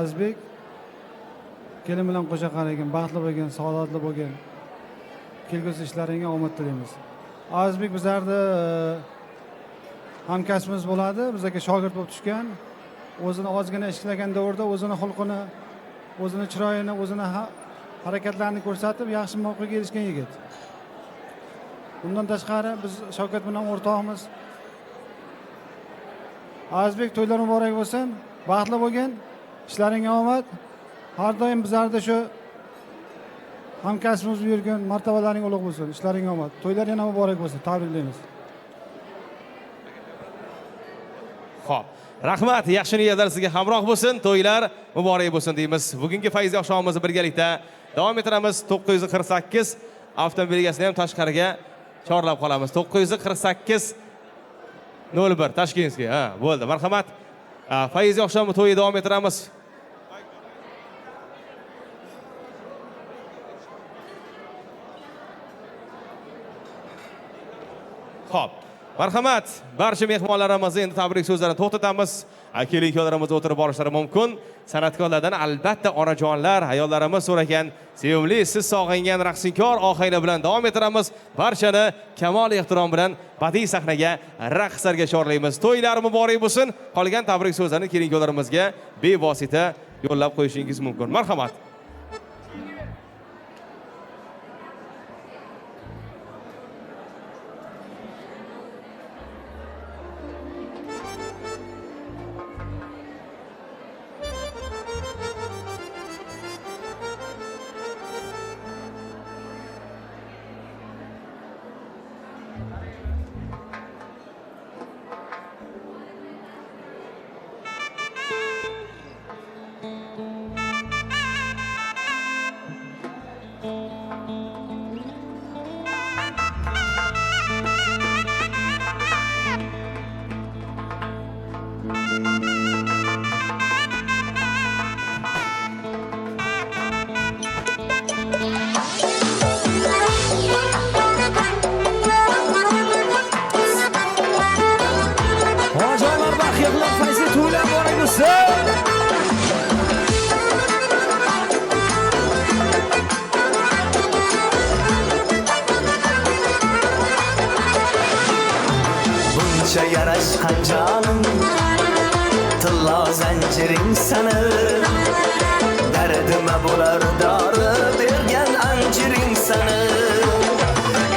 Azbek kelin bilan qo'sha qaragin, baxtli bo'lgin, saodatli bo'lgin. Kelgusi ishlaringga omad tilaymiz. Azbek bizlarda hamkasbimiz bo'ladi, bizga shogird bo'lib tushgan. O'zini ozgina ishlagan davrda o'zini xulqini, o'zini chiroyini, o'zini harakatlarini ko'rsatib, yaxshi mavqega erishgan yigit. Bundan tashqari biz Shavkat bilan o'rtoqmiz. Azbek to'ylar muborak bo'lsin, baxtli bo'lgin, ishlaringga omad. Har doim bizlarda shu hamkasbimiz yurgan martabalaring ulug' bo'lsin, ishlaring omad. To'ylar yana muborak bo'lsin. Tabriklaymiz. Xo'p, rahmat. Yaxshi niyatlar sizga hamroh bo'lsin. To'ylar muborak bo'lsin deymiz. Bugungi fayzli oqshomimizni birgalikda davom ettiramiz. 948 avtomobil egasini ham tashqariga chorlab qolamiz. 948 01 Tashkentga. Ha, bo'ldi. Marhamat. Fayzli oqshomni to'yi davom ettiramiz. Xo'p. Marhamat, barcha mehmonlarimizni endi tabrik so'zlarini to'xtatamiz. Keling-kuyovlarimiz o'tirib borishlari mumkin. San'atkorlardan albatta onajonlar, ayollarimiz so'ragan sevimli, siz sog'ingan raqsinkor ohanglar bilan davom ettiramiz. Barchani kamol ehtirom bilan badiiy sahnaga raqslarga chorlaymiz. To'ylar muborak bo'lsin. Qolgan tabrik so'zlarini keling-kuyovlarimizga bevosita yo'llab qo'yishingiz mumkin. Marhamat. Gulcha yarashgan jonim Tillo zanjiring sani Dardima bo'lar dori bergan anjiring sani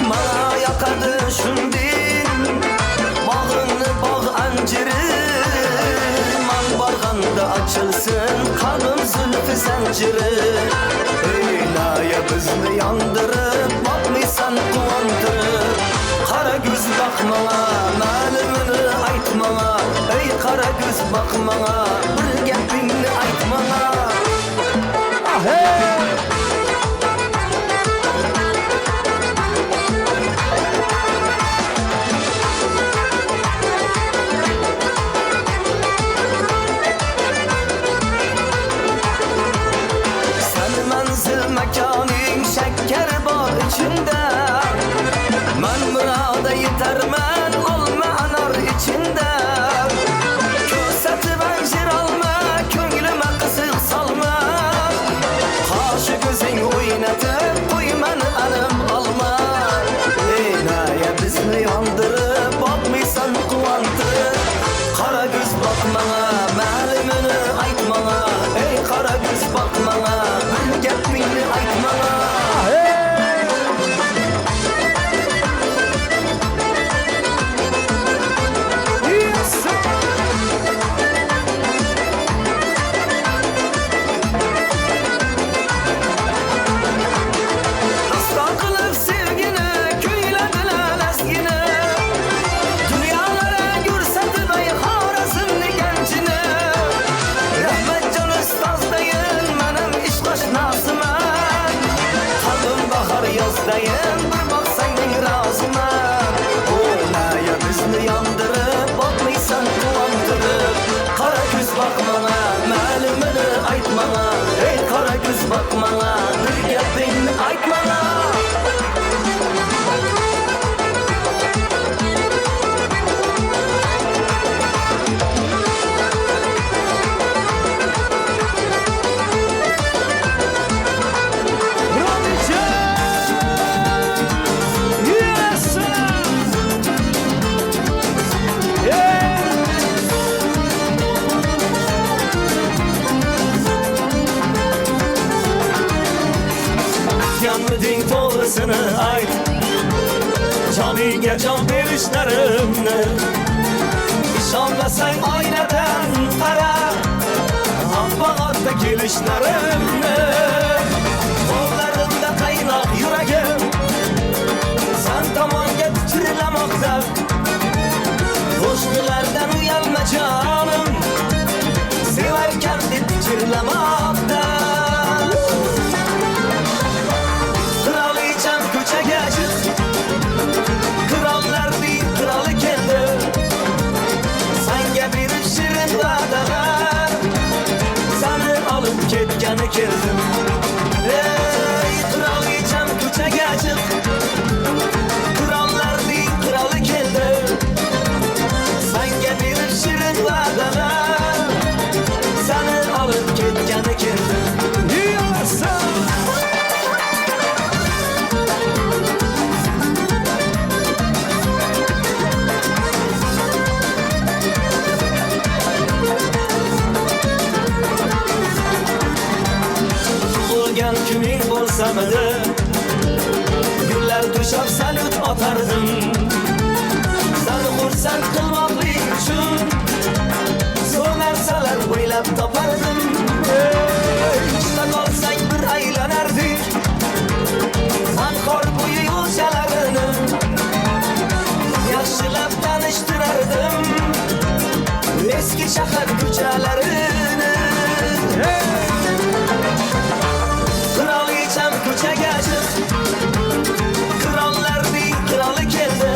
Mana yoqadi shundin Bog'ingni bog' anjiri Man borganda ochilsin qalbim zulfi zanjiri Eylaya bizni yondirib boqmaysan quvontirib Qara göz bakmana, malimini aytmana Ey qara göz bakmana, bir gapingni aytmana Seni manzil makoning shakkar bor ichimda Man murada yetarman olma anor içinde Ko'rsatib anjir olma ko'nglima qiziq solma Qoshi ko'zing o'ynatib qo'ymani alim olma Eynaya bizni yondirib boqmaysan quvontirib Qara ko'z boqmana malimini aytmana Ey qara ko'z boqmana bir gapingni aytmana Yozdayım bir baksaydın razıma Oynaya bizni yandırıp bakmaysan kuvandırıp Kara göz bakmana, malimini aytmana Ey kara göz bakmana, bir gapingni aytmana Yanmading to'g'risini ayt Joningga jon berishlarimni Ishonmasang oynadan qara Bahorda kelishlarimni Qo'llarimda qaynoq yuragim San tomonga titrilamoqda Qo'shnilardan uyalma jonim Sevarkan deb pichirlamoqda Ko'chaga chiq Qirollarning qiroli keldi Sanga berib shirin va'dalar Sani olib ketgani keldim Ey qirolicham ko'chaga chiq Qirollarning qiroli keldi Sanga berib shirin va'dalar Sani olib ketgani keldim Kuning bo'lsamidi Gullar to'shab salut otardim Sani xursand qilmoqlik uchun Zo'r narsalar o'ylab topardim Ichda qolsang bir aylanardik Anqor bo'yi yo'lchalarini Yaxshilab tanishtirardim Eski shahar ko'chalarini Qirolicham ko'chaga chiq Qirollarning qiroli keldi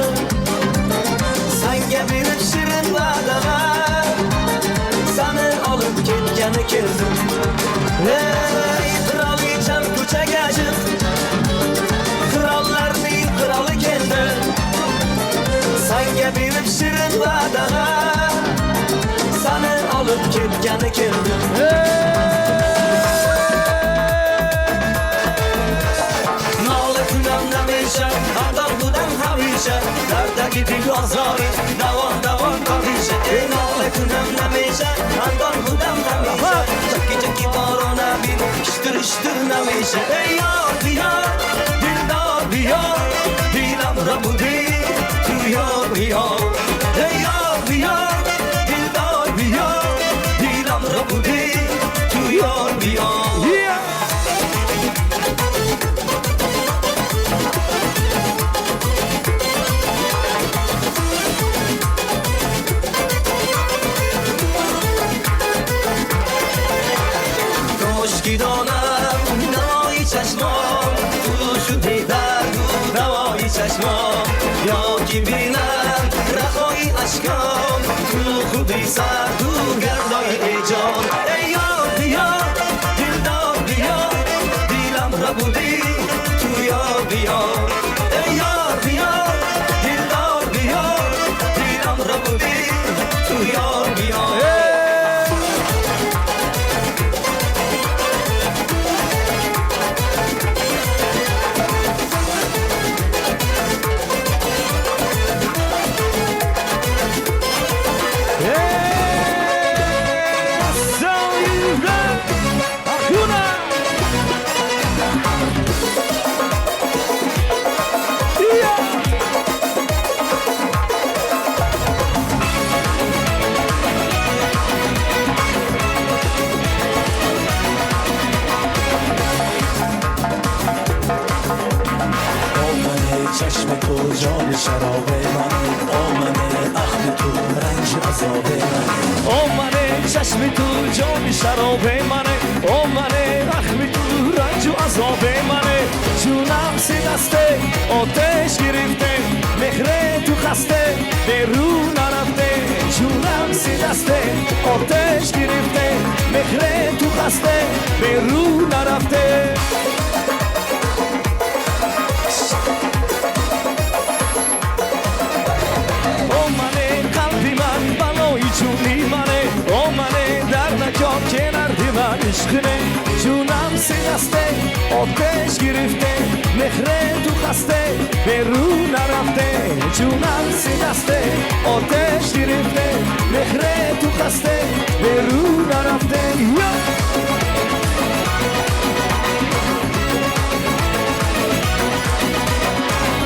Sanga berib shirin va'dalar Sani olib ketgani keldim Ey qirolicham ko'chaga chiq Qirollarning qiroli keldi Sanga berib shirin va'dalar Sani olib ketgani keldim hamisha Hatta budan hamisha Dardaki bir azari Davam ey nola kunam nameşa andon hudam nameşa chakki chakki borona bin ishtir nameşa ey yor diyar dildor diyar dilam rabudi tu yor diyar ey yor diyar dildor diyar dilam rabudi tu yor diyar Koşki donam, navai çeşmam Tuluşu diydar, navai çeşmam Yoki binam, rahoi aşkam Tu khudi sar, tu gardai ejan Ey yar diyar, dildar diyar Dilam rabudi, tu yar diyar Ey yar diyar, dildar diyar Dilam rabudi, tu yar diyar چشم تو جان شراب من آمنه اخم تو رنج عذاب من آمنه چشم تو جان شراب منه آمنه اخم تو رنج و عذاب منه جونم سی دسته آتش گرفته مهر تو خسته به رو نرفته جونم سی دسته آتش گرفته مهر تو خسته به رو نرفته جونی منه آمنه در نکار کنردی من عشقنه جونم سی دسته آتش گرفته مهره تو خسته به رو نرفته جونم سی دسته آتش گرفته مهره تو خسته به رو نرفته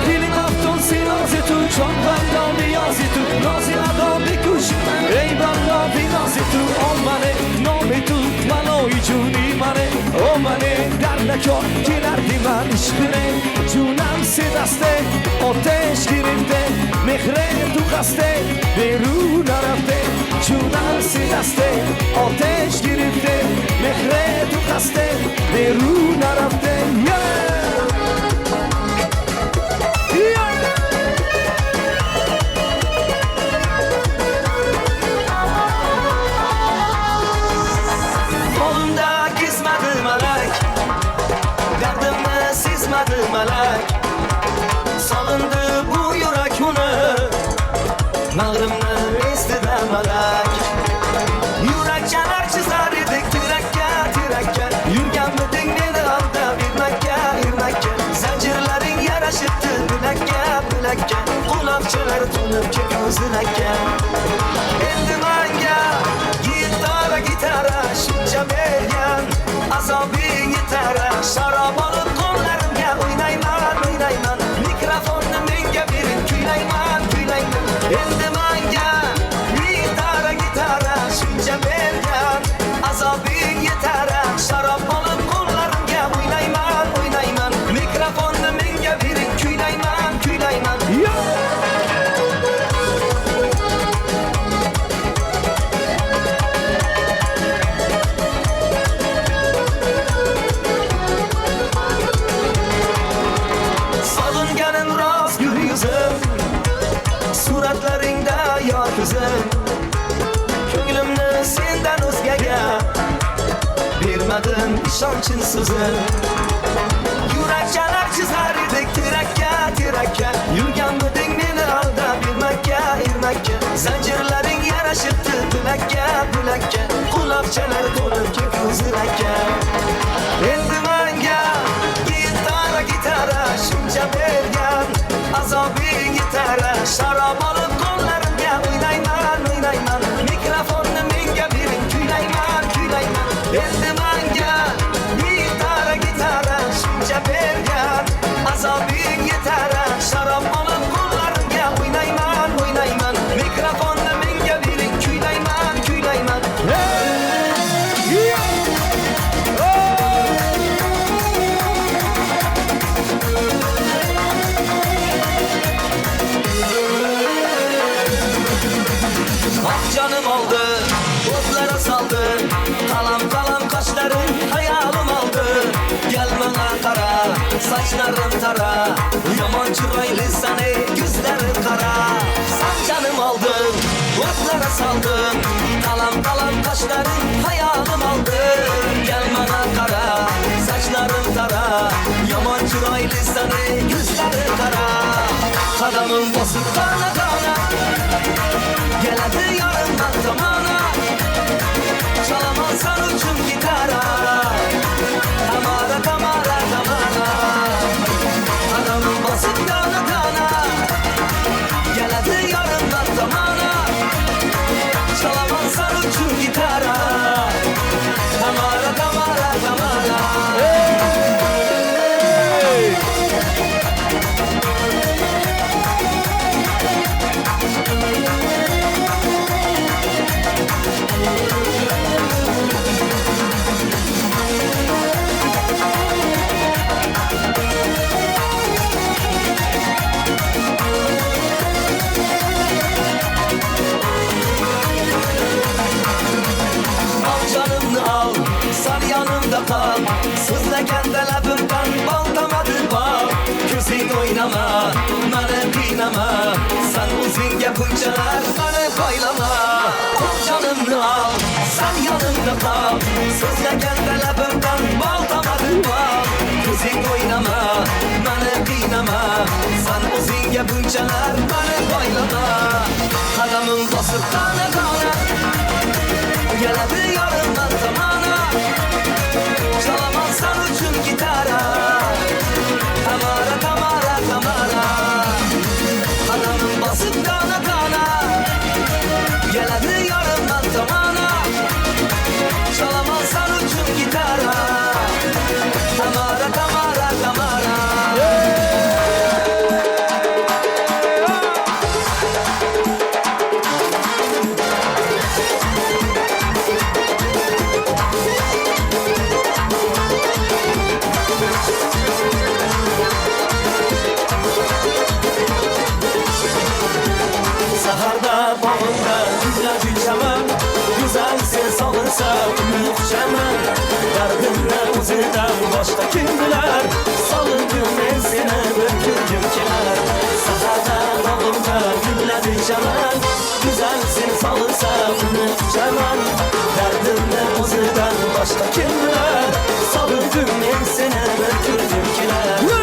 دیلی مفتون سی نازی تو چون بندان نیازی تو نازی ندام بکوش ای بندا بی نازی تو آمنه نامی تو منوی جونی منه آمنه در نکار کنردی من عشقنه جونم سی دسته آتش گرفته مهره تو خسته به رو نرفته جونم سی دسته آتش گرفته مهره تو خسته به رو نرفته Melek salındı bu yürek onu Mağrımını istedi melek Yürek yanar çizer idik tirekke Yürgen müdün beni aldı bir Mekke Zincirlerin yaraşıttı bilekke Kulakçılar tunup ki gözünekke Eldivanga gitara şunca bergen Azabin yitara şarap alıp kollarımga oynayman Mikrofonni menga berin kuylayman Eldivanga gitara shuncha bergan Azobing yetara sharob olib qo'llarimga o'ynayman Mikrofonni menga berin kuylayman Solinganim rost gul yuzim Suratlaringda yor ko'zim Ko'nglimni sendan o'zgaga bermadim ishonchim so'zim Yurakchalar chizar edik tirakka Yurgan buding meni aldab Ermakka Zanjirlaring yarashibdi bilakka Quloqchalar to'lib ko'zirakka Endi menga gitara shuncha bergan Azobing yetara sharob olib qo'llarimga o'ynayman sochlarim tara yomon chiroylisan ey ko'zlaring qara san jonim oldin o'tlara soldim talam qoshlaring hayolim oldim gel mana qara sochlarim tara yomon chiroylisan ey ko'zlaring qara qadamim bosib qona keladi yorimdan tomona chalaman san uchun gitara Tamara qadamim bosib qona keladi yorimdan tomona chalaman san uchun gitara Tamara kal Sizlaganda labimdan baltamadi bal Ko'zing o'ynama, mani qiynama San o'zingga bunchalar mani qo'ylama Ol jonimni ol, san yonimda qol Sizlaganda labimdan baltamadi bal Ko'zing o'ynama, mani qiynama San o'zingga bunchalar mani qo'ylama Qadamim bosib qana Keladi yorimdan tomona Chalaman san uchun gitara Tamara Qadamim bosib qana Keladi yorimdan tomona Chalaman san uchun gitara Tamara Dardimden o'zidan boshqa kim bilar Solindim men seni bir ko'rgim kelar Saharda bog'imda gulladi chaman Güzel seni solinsa uni uchaman Dardimden o'zidan boshqa kim bilar Solindim men seni bir ko'rgim kelar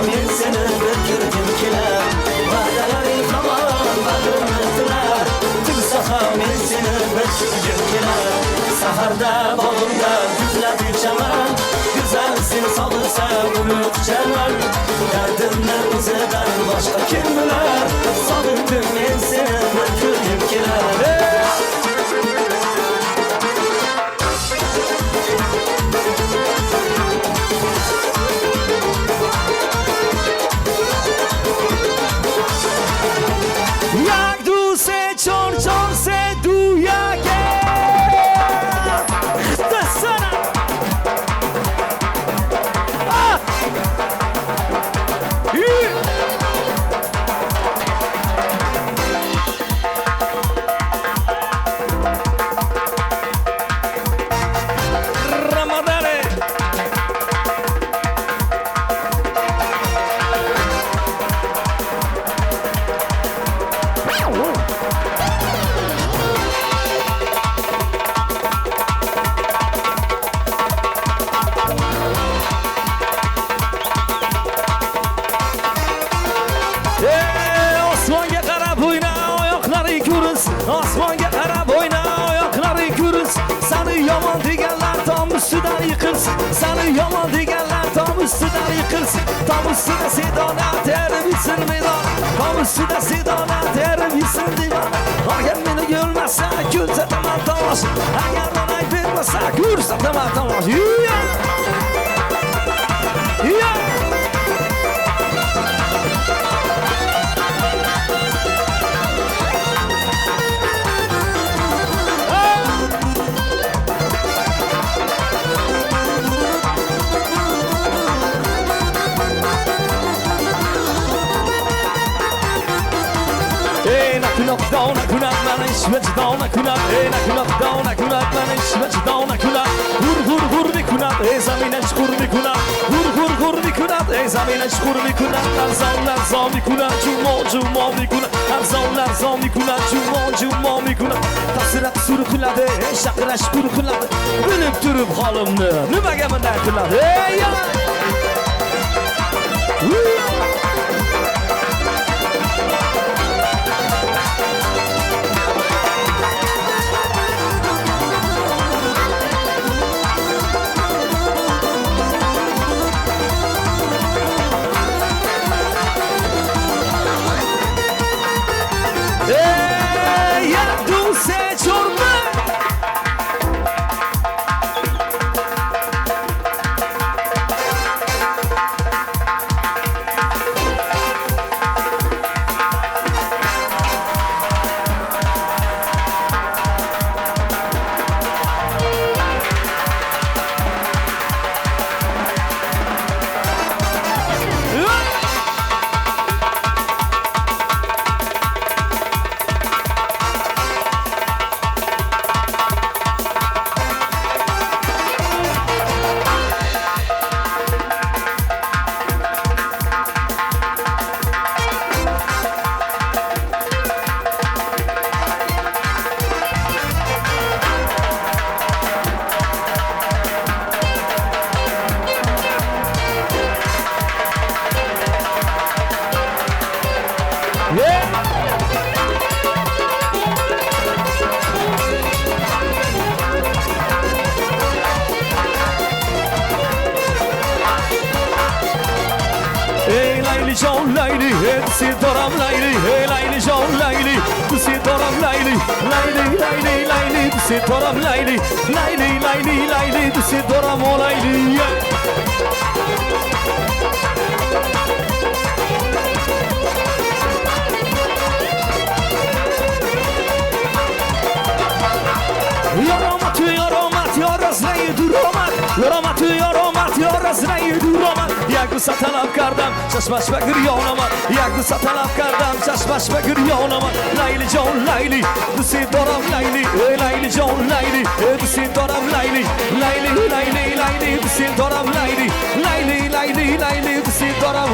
Men seni bir ko'rgim kelar Va'dalaring hamon bag'rimni tilar Timsoha men seni bir ko'rgim kelar Saharda bog'imda gulladi chaman Go'zal seni sog'insa uni quchaman Dardimni o'zidan boshqa kim bilar Sog'indim men seni bir ko'rgim kelar Osmonga qarab o'yna, oyoqlaring ko'rinsin. Seni yomon deganlar tom ustidan yiqilsin. Seni yomon deganlar tom ustidan yiqilsin. Tom ustida sedona terib yitsin medon. Tom ustida sedona terib yitsin divan. Agar meni ko'rmasa, ko'rsataman tomosha. Agar onay bermasa, ko'rsataman tomosha. işime cidon akunat ey nakunat don akunat mana işime cidon akunat hur mikunat ey zamine chuqur mikunat hur mikunat ey zamine chuqur mikunat arzon mikunat jumo mikunat arzon mikunat jumo mikunat tasiraq sur qiladi shaqirash qur qiladi bilib turib holimni nimaga bunday qiladi ey yana John Lady, it's it Doram Lady, hey Lady John Lady, it's it Doram Lady, Lady, it's it Doram Lady, Lady, it's it Doram Lady. یک روز طلب کردم چشمش به گریانم یک روز طلب کردم چشمش به گریانم لیلی جان لیلی دوستی دارم لیلی لیلی جان لیلی دوستی دارم لیلی لیلی دوستی دارم لیلی دوستی دارم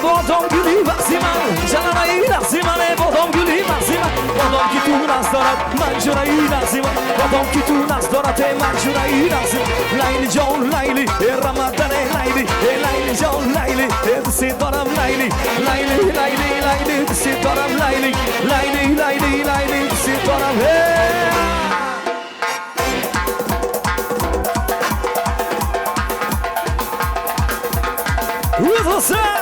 بادام گلی مقصیمن جلالایی نقصیمنه بادام گلی مقصیمن بادام که تو نقص دارد منجورایی نقصیمن بادام که تو نقص دارد منجورایی نقصیمن لیلی جان لیلی رمضان لیلی جان لیلی دوستی دارم لیلی دوستی دارم لیلی دوستی دارم With us